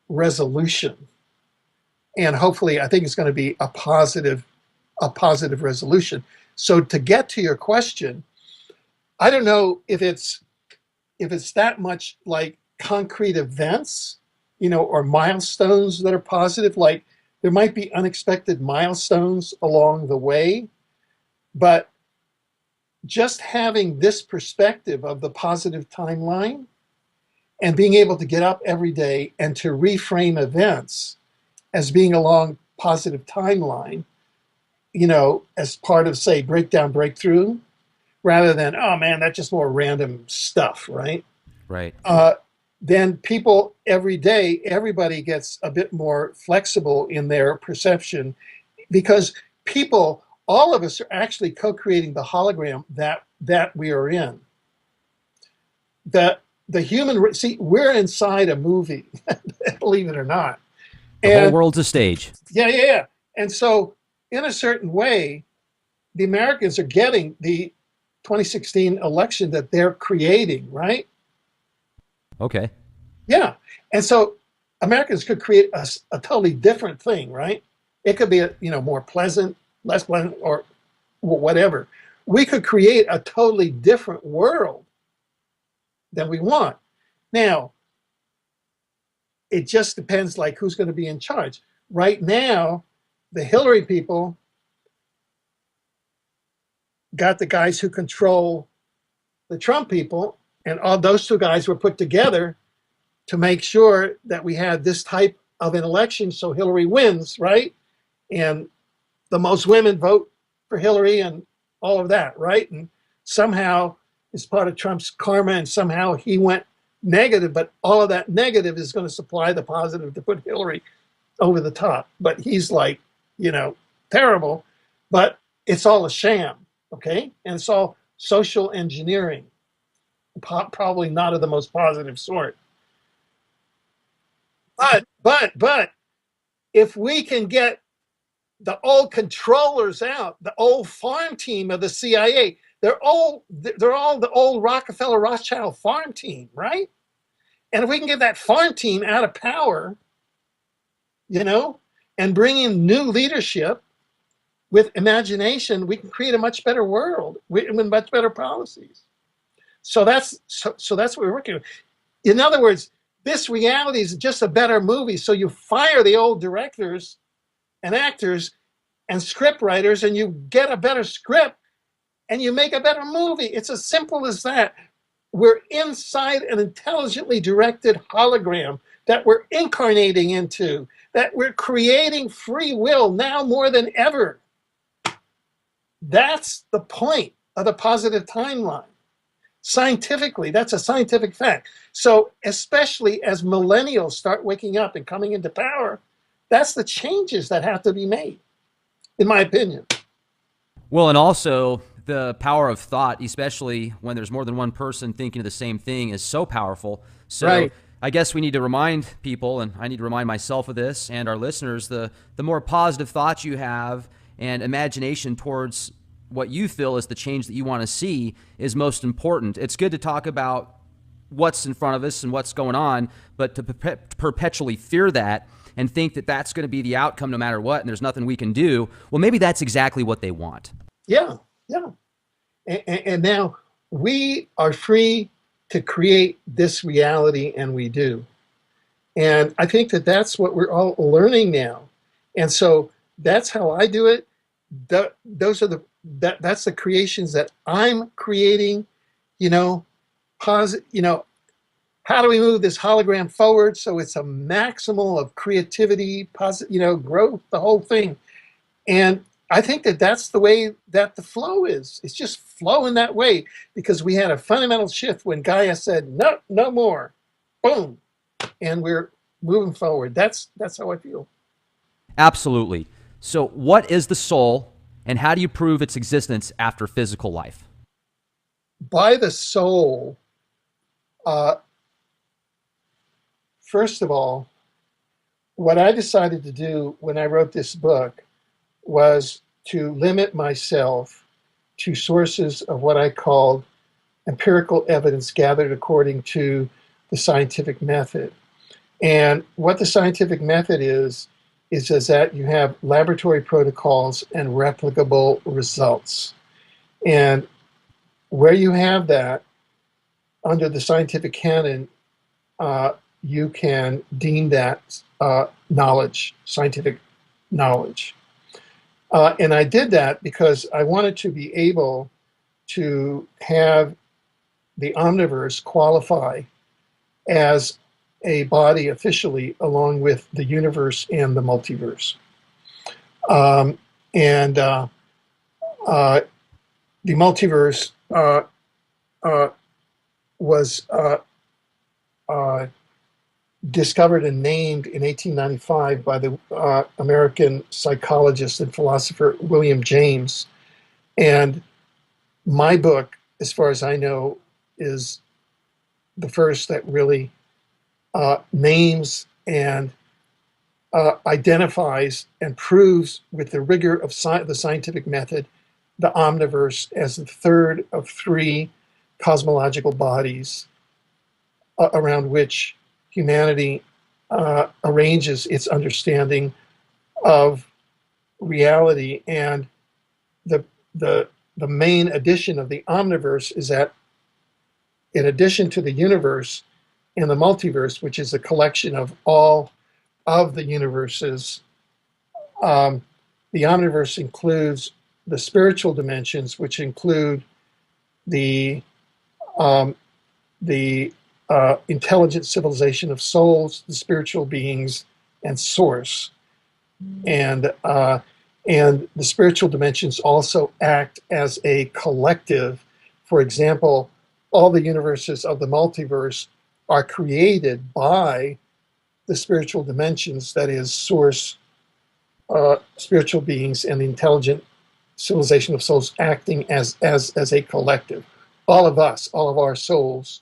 resolution, and hopefully, I think it's going to be a positive resolution. So to get to your question, I don't know if it's that much like concrete events, or milestones that are positive. Like there might be unexpected milestones along the way, but just having this perspective of the positive timeline and being able to get up every day and to reframe events as being along positive timeline, as part of, say, breakdown breakthrough, rather than, oh man, that's just more random stuff, right? Right. Then people every day, everybody gets a bit more flexible in their perception, because people, all of us are actually co-creating the hologram that we are in. The human, see, we're inside a movie, believe it or not. The whole And world's a stage. yeah. And so, in a certain way, the Americans are getting the 2016 election that they're creating, right? Okay. Yeah. And so Americans could create a totally different thing, right? It could be more pleasant, less pleasant, or whatever. We could create a totally different world than we want. Now, it just depends like who's going to be in charge. Right now, the Hillary people got the guys who control the Trump people, and all those two guys were put together to make sure that we had this type of an election so Hillary wins, right? And the most women vote for Hillary and all of that, right? And somehow it's part of Trump's karma, and somehow he went negative, but all of that negative is going to supply the positive to put Hillary over the top. But he's like, terrible, but it's all a sham, okay? And it's all social engineering, probably not of the most positive sort. But if we can get the old controllers out, the old farm team of the CIA, they're all the old Rockefeller Rothschild farm team, right? And if we can get that farm team out of power, and bring in new leadership with imagination, we can create a much better world with much better policies. So that's what we're working with. In other words, this reality is just a better movie. So you fire the old directors and actors and script writers, and you get a better script, and you make a better movie. It's as simple as that. We're inside an intelligently directed hologram that we're incarnating into, that we're creating free will now more than ever. That's the point of the positive timeline. Scientifically, that's a scientific fact. So especially as millennials start waking up and coming into power, that's the changes that have to be made, in my opinion. Well, and also the power of thought, especially when there's more than one person thinking of the same thing, is so powerful. So Right. I guess we need to remind people, and I need to remind myself of this and our listeners, the more positive thoughts you have and imagination towards what you feel is the change that you want to see is most important. It's good to talk about what's in front of us and what's going on, but to perpetually fear that and think that that's going to be the outcome no matter what and there's nothing we can do, well, maybe that's exactly what they want. Yeah. And now we are free to create this reality, and we do. And I think that that's what we're all learning now. And so that's how I do it. Those are that's the creations that I'm creating. How do we move this hologram forward so it's a maximal of creativity, growth, the whole thing. And I think that that's the way that the flow is. It's just flowing that way because we had a fundamental shift when Gaia said, no, no more. Boom. And we're moving forward. That's how I feel. Absolutely. So, what is the soul, and how do you prove its existence after physical life? By the soul, uh, first of all, what I decided to do when I wrote this book was to limit myself to sources of what I called empirical evidence gathered according to the scientific method. And what the scientific method is that you have laboratory protocols and replicable results. And where you have that under the scientific canon, you can deem that knowledge, scientific knowledge. And I did that because I wanted to be able to have the omniverse qualify as a body officially, along with the universe and the multiverse. And the multiverse was discovered and named in 1895 by the American psychologist and philosopher William James. And my book, as far as I know, is the first that really names and identifies and proves with the rigor of the scientific method the omniverse as the third of three cosmological bodies around which humanity arranges its understanding of reality. And the, the, the main addition of the omniverse is that in addition to the universe and the multiverse, which is a collection of all of the universes, the omniverse includes the spiritual dimensions, which include the intelligent civilization of souls, the spiritual beings, and source. And the spiritual dimensions also act as a collective. For example, all the universes of the multiverse are created by the spiritual dimensions, that is, source, spiritual beings, and the intelligent civilization of souls acting as a collective. All of us, all of our souls,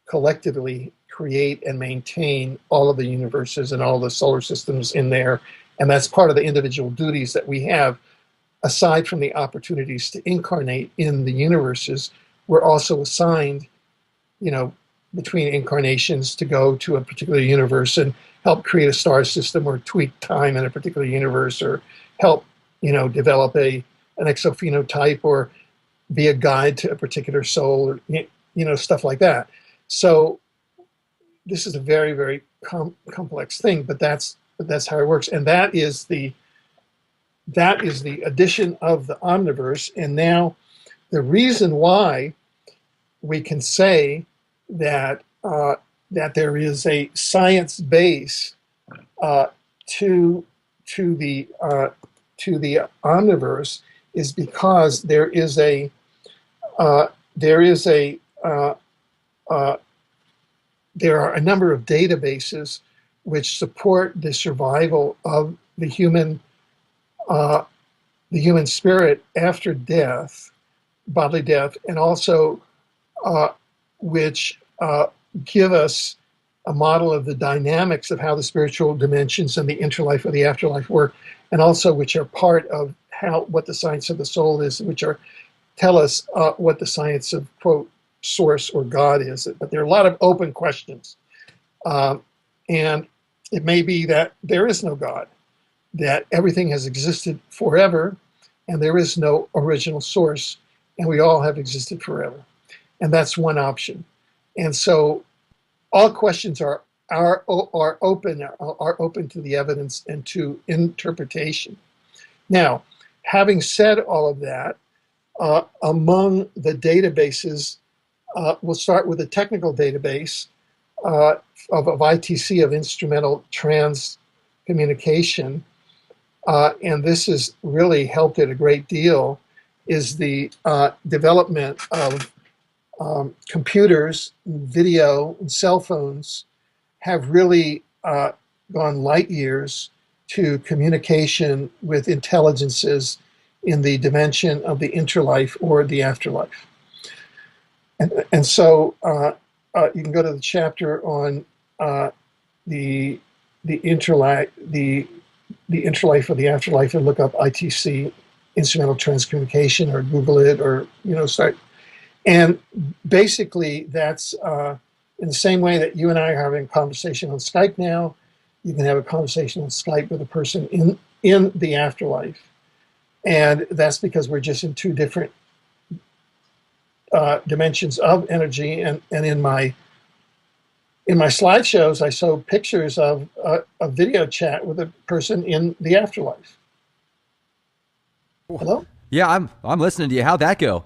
collectively create and maintain all of the universes and all the solar systems in there. And that's part of the individual duties that we have. Aside from the opportunities to incarnate in the universes, we're also assigned, between incarnations to go to a particular universe and help create a star system or tweak time in a particular universe or help, develop an exophenotype or be a guide to a particular soul or, stuff like that. So this is a very, very complex thing, but that's how it works. And that is the addition of the omniverse. And now the reason why we can say that there is a science base to the omniverse is because there are a number of databases which support the survival of the human spirit after death, bodily death, and also which give us a model of the dynamics of how the spiritual dimensions and the interlife or the afterlife work, and also which are part of what the science of the soul is, which tell us what the science of, quote, source or God is. But there are a lot of open questions. And it may be that there is no God, that everything has existed forever, and there is no original source, and we all have existed forever. And that's one option. And so all questions are open to the evidence and to interpretation. Now, having said all of that, among the databases, we'll start with a technical database of ITC, of instrumental trans communication, and this has really helped it a great deal, is the development of computers, video, and cell phones have really gone light years to communication with intelligences in the dimension of the interlife or the afterlife. And so you can go to the chapter on the interlife, the interlife or the afterlife, and look up ITC, instrumental transcommunication, or Google it, or start. And basically, that's in the same way that you and I are having a conversation on Skype now. You can have a conversation on Skype with a person in the afterlife, and that's because we're just in two different dimensions of energy. And in my slideshows, I show pictures of a video chat with a person in the afterlife. Hello? Yeah, I'm listening to you. How'd that go?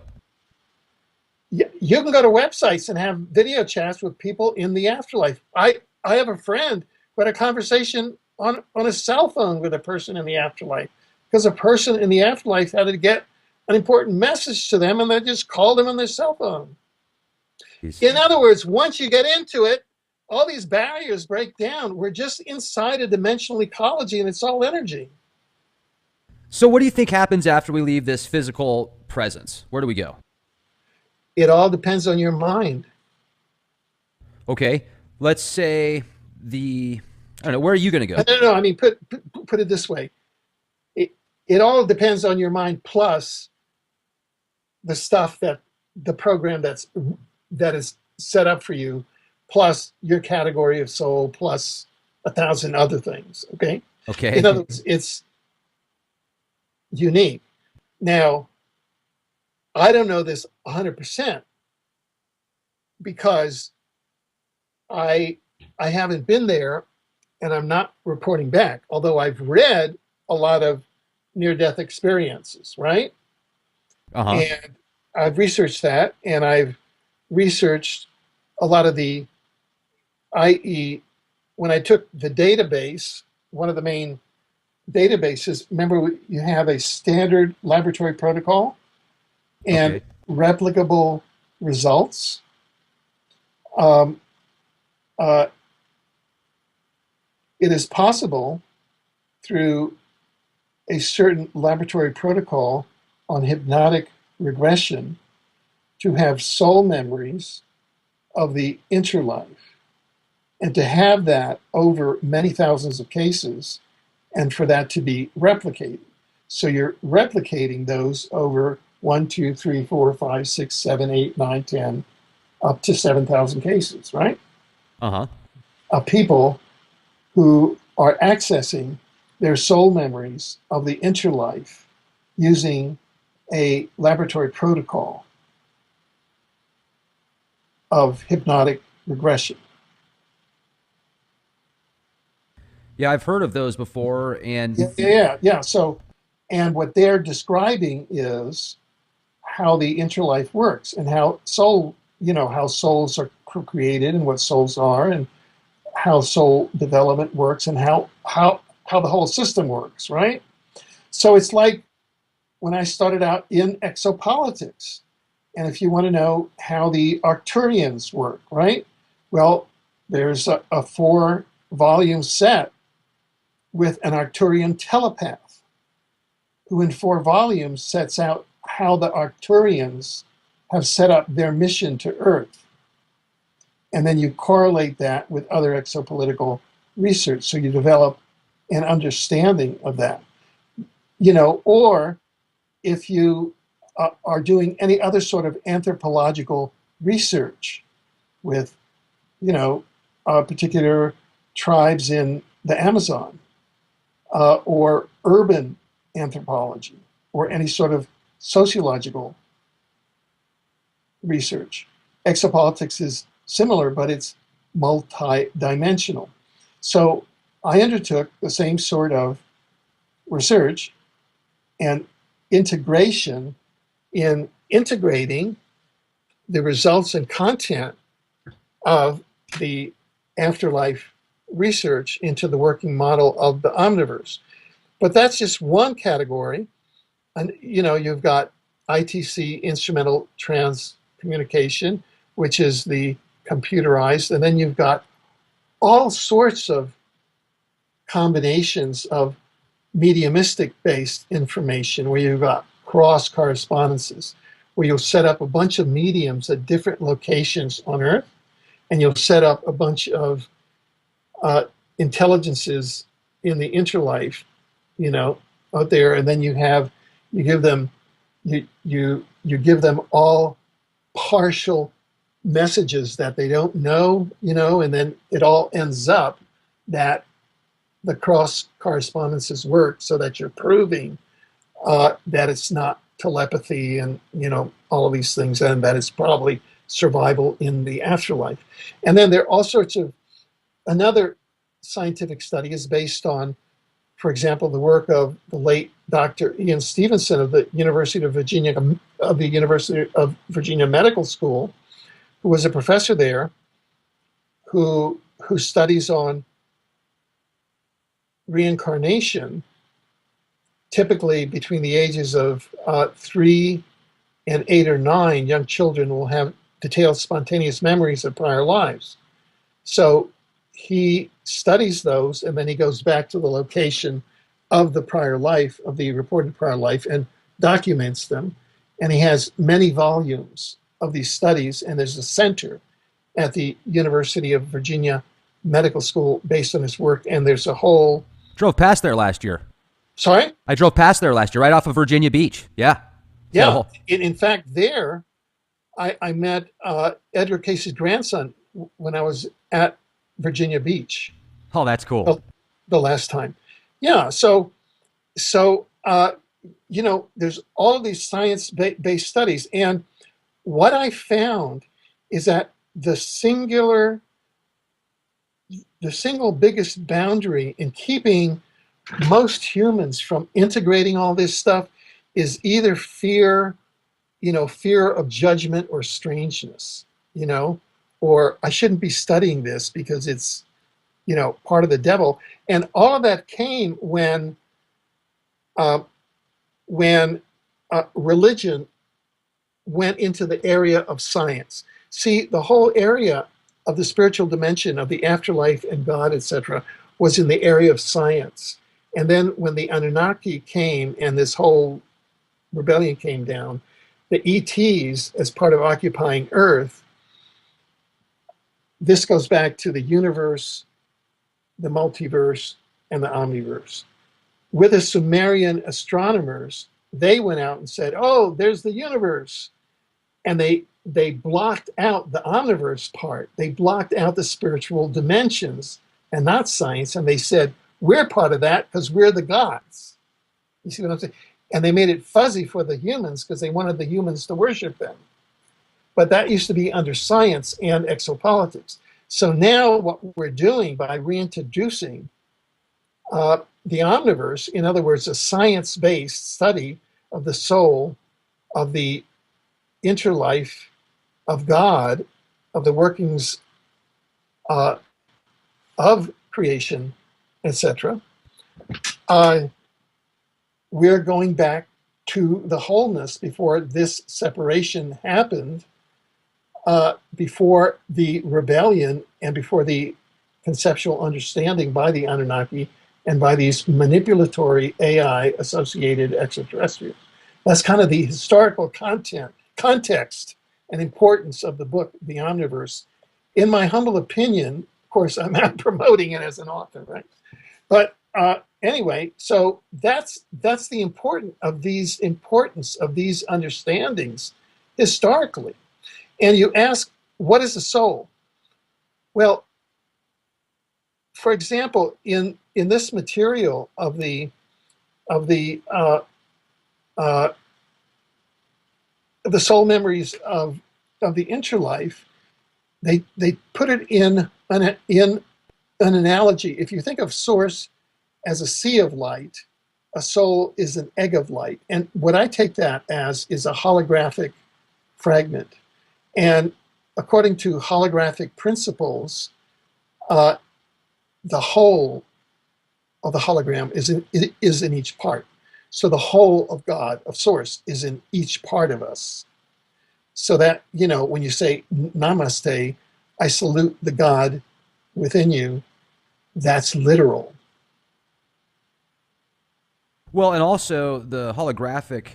You can go to websites and have video chats with people in the afterlife. I have a friend who had a conversation on a cell phone with a person in the afterlife, because a person in the afterlife had to get an important message to them, and they just called them on their cell phone. In other words, once you get into it, all these barriers break down. We're just inside a dimensional ecology, and it's all energy. So what do you think happens after we leave this physical presence? Where do we go? It all depends on your mind. Okay, let's say I don't know, where are you going to go? No. I mean, put it this way. It all depends on your mind, plus the stuff the program that is set up for you, plus your category of soul, plus 1,000 other things. Okay. Okay. In other words, it's unique. Now, I don't know this 100% because I haven't been there, and I'm not reporting back, although I've read a lot of near-death experiences, right? Uh-huh. And I've researched that, and I've researched a lot of i.e., when I took the database, one of the main databases, remember you have a standard laboratory protocol and Okay. replicable results. Um, uh, it is possible through a certain laboratory protocol on hypnotic regression to have soul memories of the interlife, and to have that over many thousands of cases, and for that to be replicated. So you're replicating those over 1, 2, 3, 4, 5, 6, 7, 8, 9, 10, up to 7,000 cases, right? Uh-huh. Of people who are accessing their soul memories of the interlife using a laboratory protocol of hypnotic regression. Yeah, I've heard of those before, and Yeah. So, and what they're describing is how the interlife works, and how how souls are created, and what souls are, and how soul development works, and how the whole system works, right? So it's like when I started out in exopolitics, and if you want to know how the Arcturians work, right? Well, there's a 4-volume set with an Arcturian telepath who in 4 volumes sets out how the Arcturians have set up their mission to Earth. And then you correlate that with other exopolitical research, so you develop an understanding of that. Or if you are doing any other sort of anthropological research with, particular tribes in the Amazon, or urban anthropology, or any sort of sociological research. Exopolitics is similar, but it's multi-dimensional. So I undertook the same sort of research and integration in integrating the results and content of the afterlife research into the working model of the omniverse. But that's just one category. And you've got ITC, instrumental transcommunication, which is the computerized, and then you've got all sorts of combinations of mediumistic based information where you've got cross correspondences, where you'll set up a bunch of mediums at different locations on Earth, and you'll set up a bunch of intelligences in the interlife, out there, and then you give them you give them all partial messages that they don't know, and then it all ends up that the cross correspondences work so that you're proving that it's not telepathy and all of these things, and that it's probably survival in the afterlife. And then there are all sorts of another scientific study is based on, for example, the work of the late Dr. Ian Stevenson of the University of Virginia Medical School, who was a professor there, who studies on reincarnation, typically between the ages of 3 and 8 or 9, young children will have detailed spontaneous memories of prior lives. So he studies those, and then he goes back to the location of the prior life, of the reported prior life, and documents them. And he has many volumes of these studies, and there's a center at the University of Virginia Medical School based on his work, and there's a whole... Drove past there last year. Sorry? I drove past there last year, right off of Virginia Beach. Yeah. Yeah. In fact, there, I met Edgar Case's grandson when I was at Virginia Beach. Oh, that's cool. The last time. Yeah. So there's all of these science-based studies. And what I found is that the single biggest boundary in keeping most humans from integrating all this stuff is either fear of judgment or strangeness, or I shouldn't be studying this because it's, part of the devil. And all of that came when religion went into the area of science. See, the whole area of the spiritual dimension of the afterlife and God, etc., was in the area of science. And then when the Anunnaki came and this whole rebellion came down, the ETs, as part of occupying Earth, this goes back to the universe, the multiverse, and the omniverse. With the Sumerian astronomers, they went out and said, oh, there's the universe. And they blocked out the omniverse part. They blocked out the spiritual dimensions and not science. And they said, we're part of that because we're the gods. You see what I'm saying? And they made it fuzzy for the humans because they wanted the humans to worship them. But that used to be under science and exopolitics. So now what we're doing by reintroducing the omniverse, in other words, a science-based study of the soul, of the interlife, of God, of the workings of creation, etc., we're going back to the wholeness before this separation happened, before the rebellion and before the conceptual understanding by the Anunnaki and by these manipulatory AI-associated extraterrestrials. That's kind of the historical context and importance of the book, The Omniverse. In my humble opinion, of course, I'm not promoting it as an author, right? But anyway, so that's the importance of these understandings historically. And you ask, what is the soul? Well, for example, in this material of the soul memories of the interlife, they put it in an analogy. If you think of source as a sea of light, a soul is an egg of light. And what I take that as is a holographic fragment. And according to holographic principles, the whole of the hologram is in each part. So the whole of God, of Source, is in each part of us. So that, when you say namaste, I salute the God within you, that's literal. Well, and also the holographic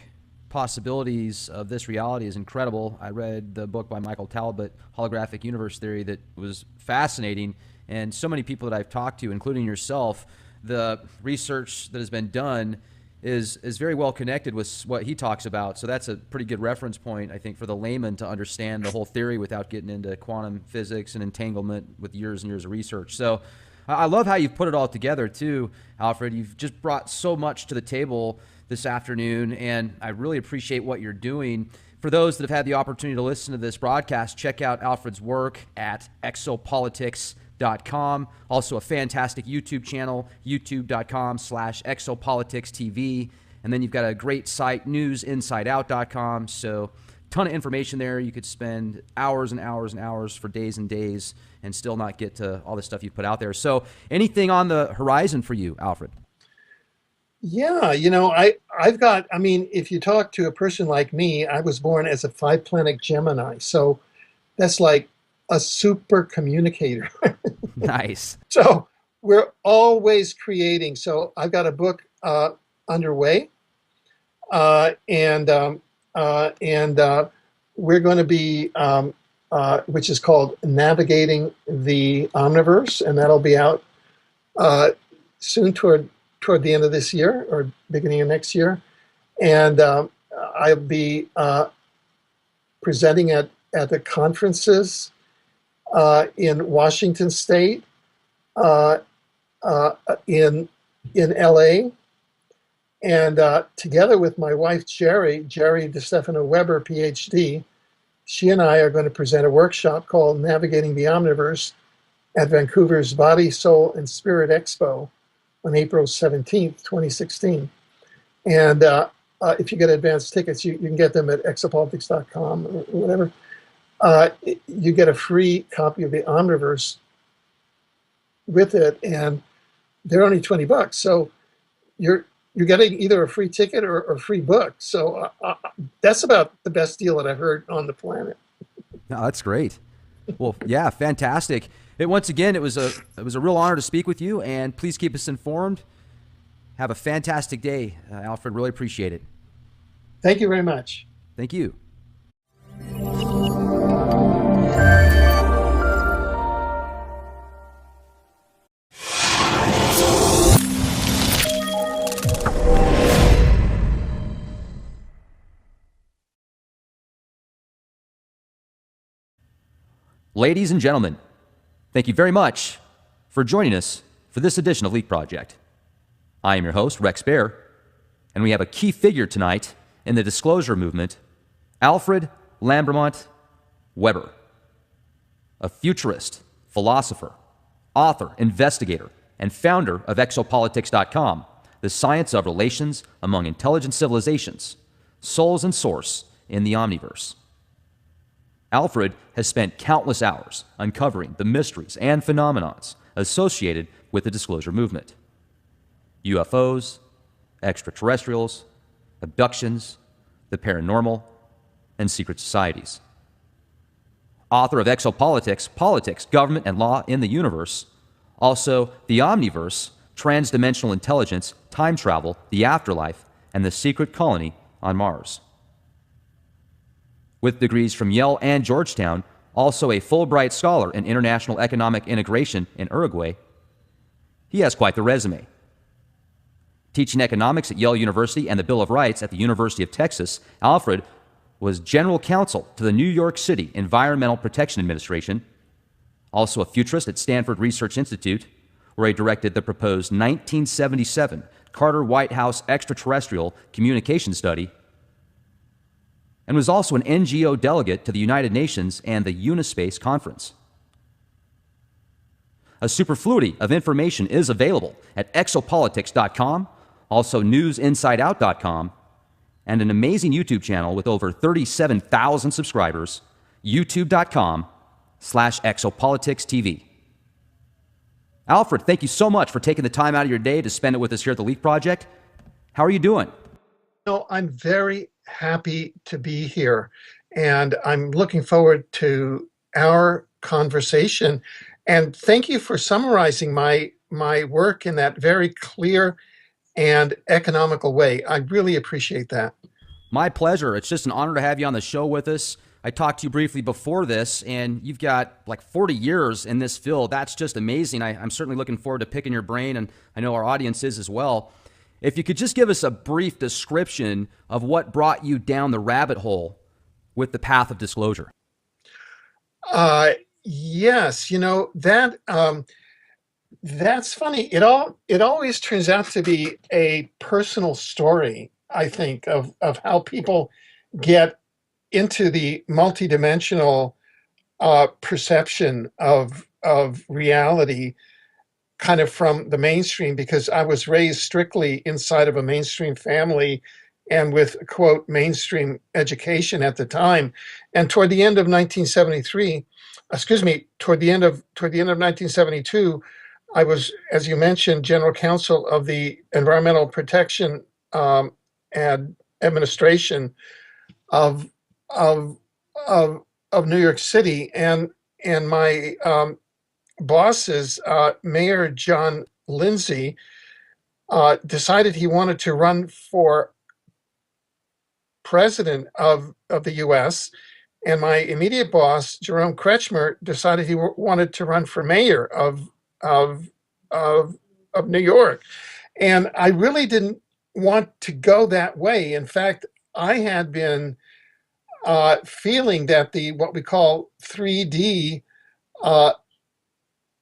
possibilities of this reality is incredible. I read the book by Michael Talbot, Holographic Universe Theory, that was fascinating. And so many people that I've talked to, including yourself, the research that has been done is very well connected with what he talks about. So that's a pretty good reference point, I think, for the layman to understand the whole theory without getting into quantum physics and entanglement with years and years of research. So I love how you've put it all together too, Alfred. You've just brought so much to the table this afternoon, and I really appreciate what you're doing. For those that have had the opportunity to listen to this broadcast, check out Alfred's work at exopolitics.com. Also a fantastic YouTube channel, youtube.com/exopoliticstv. And then you've got a great site, newsinsideout.com. So ton of information there. You could spend hours and hours and hours for days and days and still not get to all the stuff you've put out there. So anything on the horizon for you, Alfred? Yeah, if you talk to a person like me, I was born as a 5-planet Gemini. So that's like a super communicator. Nice. So we're always creating. So I've got a book underway, and we're going to be, which is called Navigating the Omniverse, and that'll be out soon toward the end of this year or beginning of next year. And I'll be presenting at the conferences in Washington State, in LA, and together with my wife Jerry DeStefano Weber, PhD, she and I are going to present a workshop called Navigating the Omniverse at Vancouver's Body, Soul, and Spirit Expo on April 17th, 2016. And if you get advance tickets, you can get them at exopolitics.com or whatever. You get a free copy of the Omniverse with it, and they're only $20. So you're getting either a free ticket or a free book. So that's about the best deal that I've heard on the planet. No, that's great. Well, yeah, fantastic. Once again, it was a real honor to speak with you, and please keep us informed. Have a fantastic day, Alfred. Really appreciate it. Thank you very much. Thank you. Ladies and gentlemen, thank you very much for joining us for this edition of Leak Project. I am your host, Rex Bear, and we have a key figure tonight in the disclosure movement, Alfred Webre, a futurist, philosopher, author, investigator, and founder of exopolitics.com, the science of relations among intelligent civilizations, souls and source in the omniverse. Alfred has spent countless hours uncovering the mysteries and phenomenons associated with the disclosure movement. UFOs, extraterrestrials, abductions, the paranormal, and secret societies. Author of Exopolitics, Politics, Government, and Law in the Universe, also The Omniverse, Transdimensional Intelligence, Time Travel, the Afterlife, and the Secret Colony on Mars. With degrees from Yale and Georgetown, also a Fulbright Scholar in International Economic Integration in Uruguay, he has quite the resume. Teaching economics at Yale University and the Bill of Rights at the University of Texas, Alfred was general counsel to the New York City Environmental Protection Administration, also a futurist at Stanford Research Institute, where he directed the proposed 1977 Carter White House extraterrestrial communication study, and was also an NGO delegate to the United Nations and the Unispace Conference. A superfluity of information is available at exopolitics.com, also newsinsideout.com, and an amazing YouTube channel with over 37,000 subscribers, youtube.com/exopoliticstv. Alfred, thank you so much for taking the time out of your day to spend it with us here at the Leak Project. How are you doing? No, I'm very happy to be here, and I'm looking forward to our conversation. And thank you for summarizing my work in that very clear and economical way. I really appreciate that. My pleasure. It's just an honor to have you on the show with us. I talked to you briefly before this, and you've got like 40 years in this field. That's just amazing. I'm certainly looking forward to picking your brain, and I know our audience is as well. If you could just give us a brief description of what brought you down the rabbit hole with the path of disclosure. Uh, yes, that's funny. It always turns out to be a personal story, I think, of how people get into the multidimensional perception of reality, kind of from the mainstream, because I was raised strictly inside of a mainstream family and with, quote, mainstream education at the time. And toward the end of 1973, toward the end of 1972, I was, as you mentioned, general counsel of the Environmental Protection and Administration of of of New York City, and my bosses, Mayor John Lindsay, decided he wanted to run for president of the U.S., and my immediate boss, Jerome Kretschmer, decided he wanted to run for mayor of of of New York. And I really didn't want to go that way. In fact, I had been feeling that the what we call 3D uh,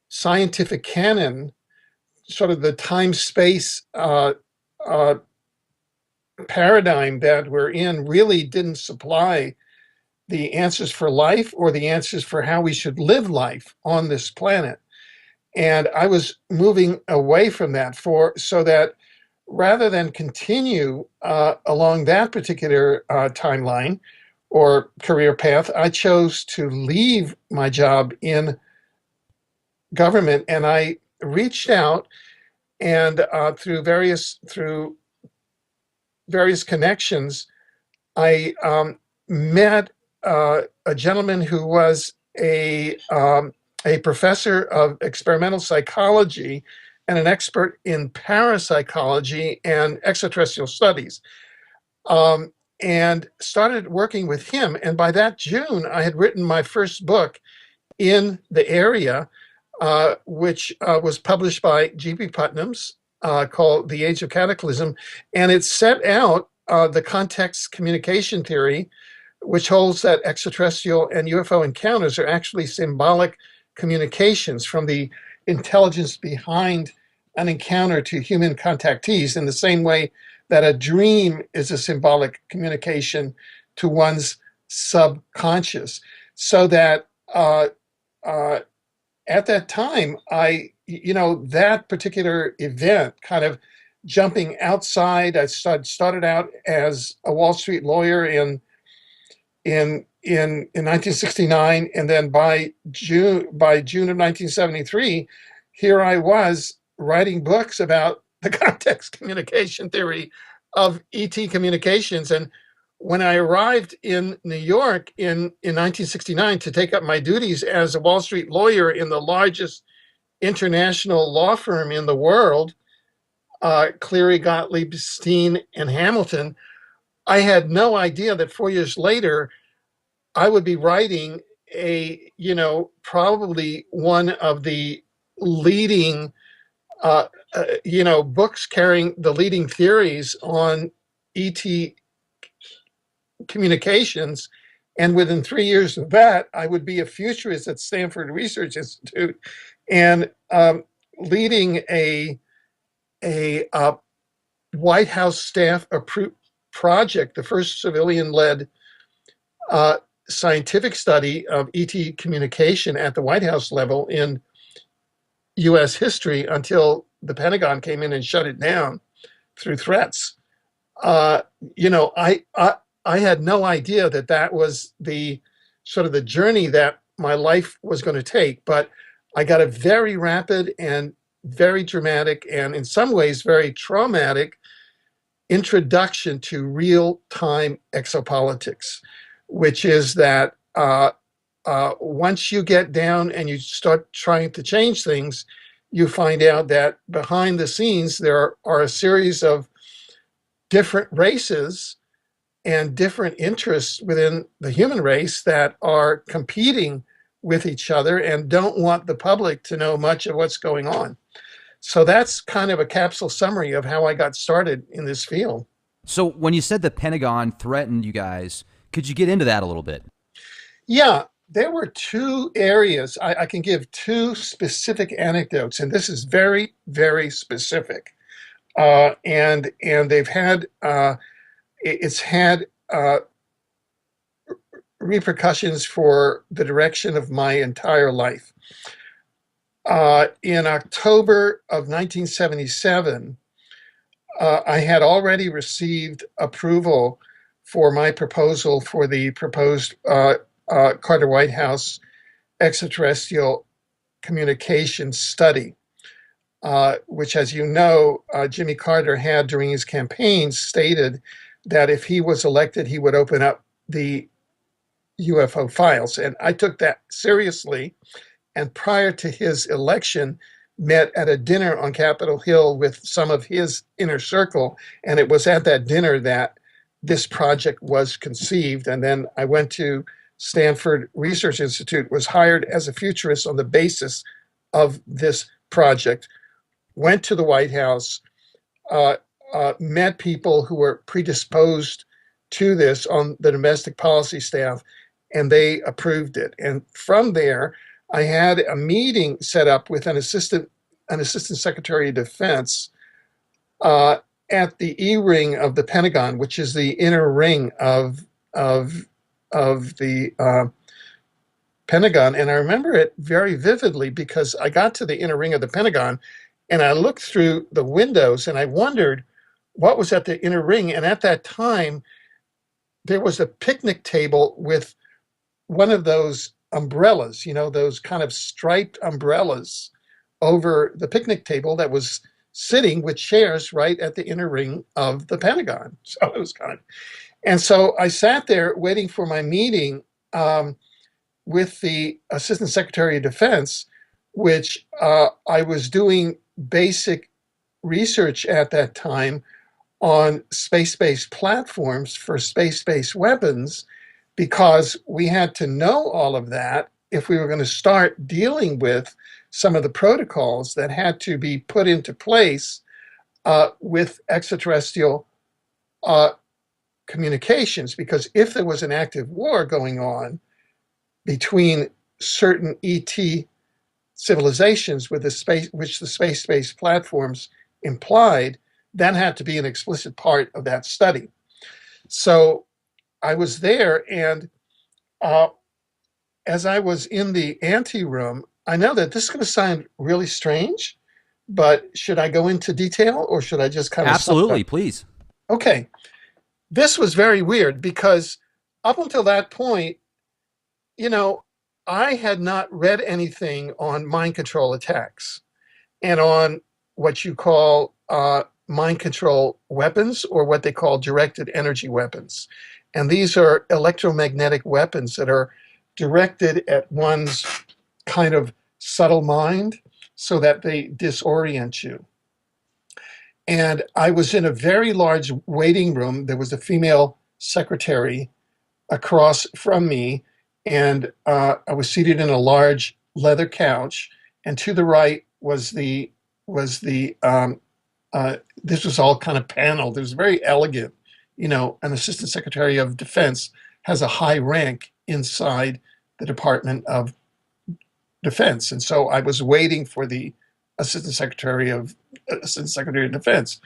scientific canon, sort of the time space uh, paradigm that we're in, really didn't supply the answers for life or the answers for how we should live life on this planet. And I was moving away from that for so that rather than continue along that particular timeline or career path, I chose to leave my job in government, and I reached out and through various connections, I met a gentleman who was a professor of experimental psychology and an expert in parapsychology and extraterrestrial studies, and started working with him. And by that June, I had written my first book in the area, which was published by G.P. Putnam's, called The Age of Cataclysm. And it set out the context communication theory, which holds that extraterrestrial and UFO encounters are actually symbolic communications from the intelligence behind an encounter to human contactees, in the same way that a dream is a symbolic communication to one's subconscious. So that uh, at that time, that particular event, kind of jumping outside, I started out as a Wall Street lawyer in 1969, and then by June of 1973, here I was writing books about the context communication theory of ET communications. And when I arrived in New York in 1969 to take up my duties as a Wall Street lawyer in the largest international law firm in the world, Cleary, Gottlieb, Steen, and Hamilton, I had no idea that 4 years later I would be writing probably one of the leading, books carrying the leading theories on ET communications. And within 3 years of that, I would be a futurist at Stanford Research Institute and leading a White House staff approved project, the first civilian-led scientific study of ET communication at the White House level in U.S. history, until the Pentagon came in and shut it down through threats. Uh, I had no idea that was the sort of the journey that my life was going to take, but I got a very rapid and very dramatic, and in some ways very traumatic, introduction to real-time exopolitics, which is that once you get down and you start trying to change things, you find out that behind the scenes there are a series of different races and different interests within the human race that are competing with each other and don't want the public to know much of what's going on. So that's kind of a capsule summary of how I got started in this field. So when you said the Pentagon threatened you guys, could you get into that a little bit? Yeah, there were two areas. I can give two specific anecdotes, and this is very, very specific. And they've had it's had repercussions for the direction of my entire life. In October of 1977, I had already received approval for my proposal for the proposed Carter White House extraterrestrial communication study, which, as you know, Jimmy Carter had during his campaign stated that if he was elected, he would open up the UFO files. And I took that seriously. And prior to his election, met at a dinner on Capitol Hill with some of his inner circle. And it was at that dinner that this project was conceived. And then I went to Stanford Research Institute, was hired as a futurist on the basis of this project, went to the White House, met people who were predisposed to this on the domestic policy staff, and they approved it. And from there, I had a meeting set up with an assistant secretary of defense at the E-ring of the Pentagon, which is the inner ring of the Pentagon. And I remember it very vividly because I got to the inner ring of the Pentagon and I looked through the windows and I wondered what was at the inner ring. And at that time, there was a picnic table with one of those umbrellas, you know, those kind of striped umbrellas over the picnic table that was sitting with chairs right at the inner ring of the Pentagon. So it was kind of, and so I sat there waiting for my meeting with the Assistant Secretary of Defense, which I was doing basic research at that time on space-based platforms for space-based weapons, because we had to know all of that if we were going to start dealing with some of the protocols that had to be put into place with extraterrestrial communications. Because if there was an active war going on between certain ET civilizations with the space, which the space-based platforms implied, that had to be an explicit part of that study. So I was there, and as I was in the ante room, I know that this is going to sound really strange, but should I go into detail or should I just kind of Absolutely, please. Okay. This was very weird because up until that point, you know, I had not read anything on mind control attacks and on what you call mind control weapons, or what they call directed energy weapons. And these are electromagnetic weapons that are directed at one's kind of subtle mind so that they disorient you. And I was in a very large waiting room. There was a female secretary across from me, and I was seated in a large leather couch. And to the right was this was all kind of paneled. It was very elegant. You know, an assistant secretary of defense has a high rank inside the Department of Defense, and so I was waiting for the assistant secretary of defense.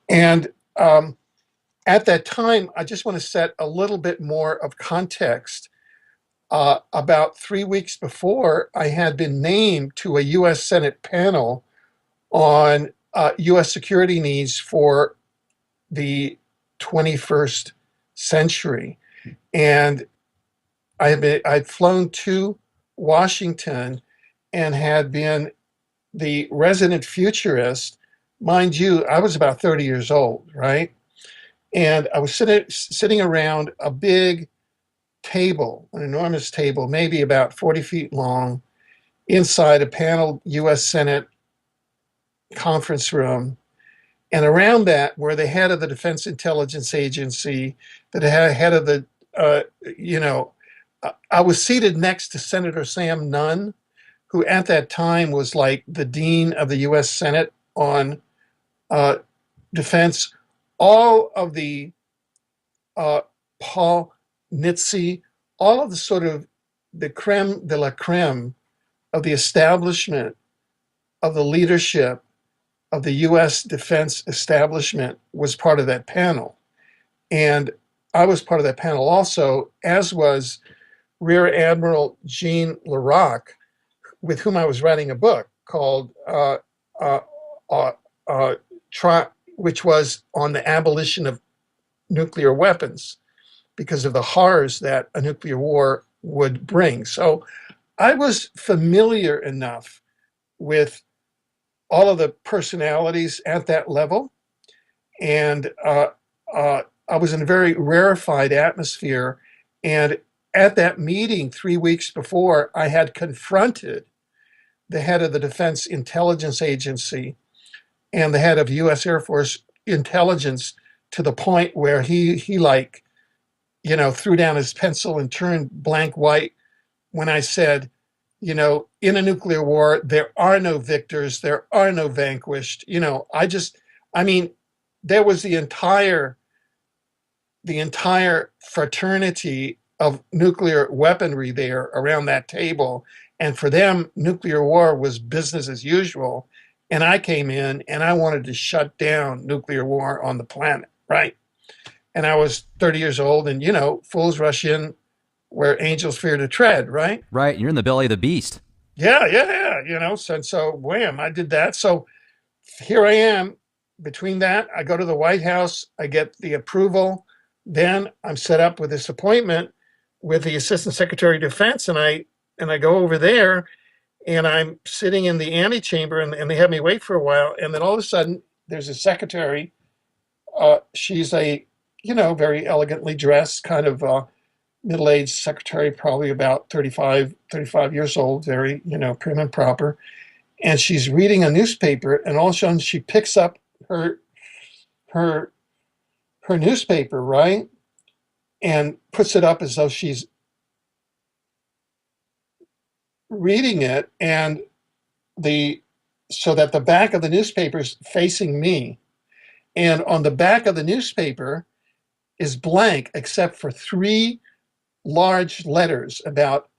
And at that time, I just want to set a little bit more of context. About 3 weeks before, I had been named to a U.S. Senate panel on U.S. security needs for the 21st century. And I'd flown to Washington, and had been the resident futurist. Mind you, I was about 30 years old, right? And I was sitting around a big table, an enormous table, maybe about 40 feet long, inside a paneled US Senate conference room. And around that were the head of the Defense Intelligence Agency, the head of the, uh, you know, I was seated next to Senator Sam Nunn, who at that time was like the dean of the US Senate on uh, defense. All of the uh, Paul Nitze, all of the sort of the creme de la creme of the establishment, of the leadership of the US defense establishment was part of that panel. And I was part of that panel also, as was Rear Admiral Jean Larac, with whom I was writing a book called, uh, uh, uh, which was on the abolition of nuclear weapons because of the horrors that a nuclear war would bring. So I was familiar enough with all of the personalities at that level. And I was in a very rarefied atmosphere. And at that meeting 3 weeks before, I had confronted the head of the Defense Intelligence Agency and the head of U.S. Air Force intelligence to the point where he like, threw down his pencil and turned blank white when I said, in a nuclear war, there are no victors, there are no vanquished. I mean, there was the entire fraternity of nuclear weaponry there around that table. And for them, nuclear war was business as usual. And I came in and I wanted to shut down nuclear war on the planet, right? And I was 30 years old, and fools rush in where angels fear to tread, right? Right. You're in the belly of the beast. Yeah, yeah, yeah. So wham, I did that. So here I am. Between that, I go to the White House, I get the approval. Then I'm set up with this appointment with the Assistant Secretary of Defense, and I go over there, and I'm sitting in the antechamber, and they have me wait for a while, and then all of a sudden there's a secretary. She's a very elegantly dressed, kind of middle-aged secretary, probably about 35 years old, very prim and proper, and she's reading a newspaper, and all of a sudden she picks up her her her newspaper, right, and puts it up as though she's reading it, and the so that the back of the newspaper is facing me, and on the back of the newspaper is blank except for three large letters, about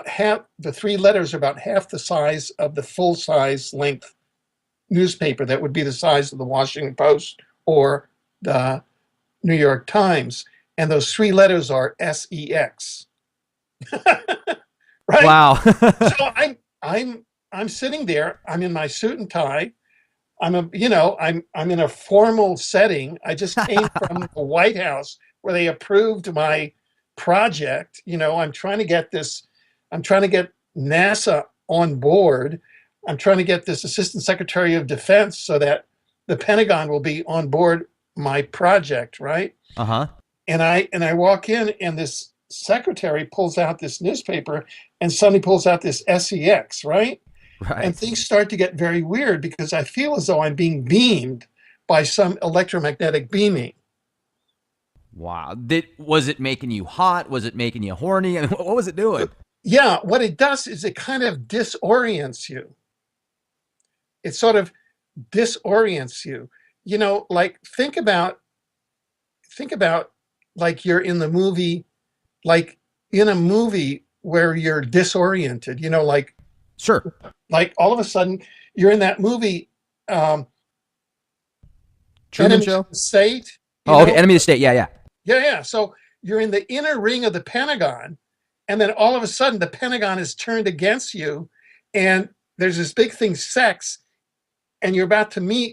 half the three letters are about half the size of the full size length newspaper that would be the size of the Washington Post or the New York Times, and those three letters are SEX. Right? Wow. So I'm sitting there. I'm in my suit and tie. I'm in a formal setting. I just came from the White House where they approved my project. I'm trying to get this. I'm trying to get NASA on board. I'm trying to get this Assistant Secretary of Defense so that the Pentagon will be on board my project, right? Uh-huh. And I walk in, and this secretary pulls out this newspaper and suddenly pulls out this SEX, right? And Right. things start to get very weird because I feel as though I'm being beamed by some electromagnetic beaming. Wow. Was it making you hot? Was it making you horny? I mean, what was it doing? Yeah, what it does is it kind of disorients you. It sort of disorients you. Like think about like you're in the movie, like in a movie where you're disoriented, Sure. like all of a sudden you're in that movie, um, Truman Enemy Show? of the State, Oh, okay. Enemy of the State. Yeah, yeah. Yeah, yeah. So you're in the inner ring of the Pentagon, and then all of a sudden the Pentagon is turned against you, and there's this big thing, sex, and you're about to meet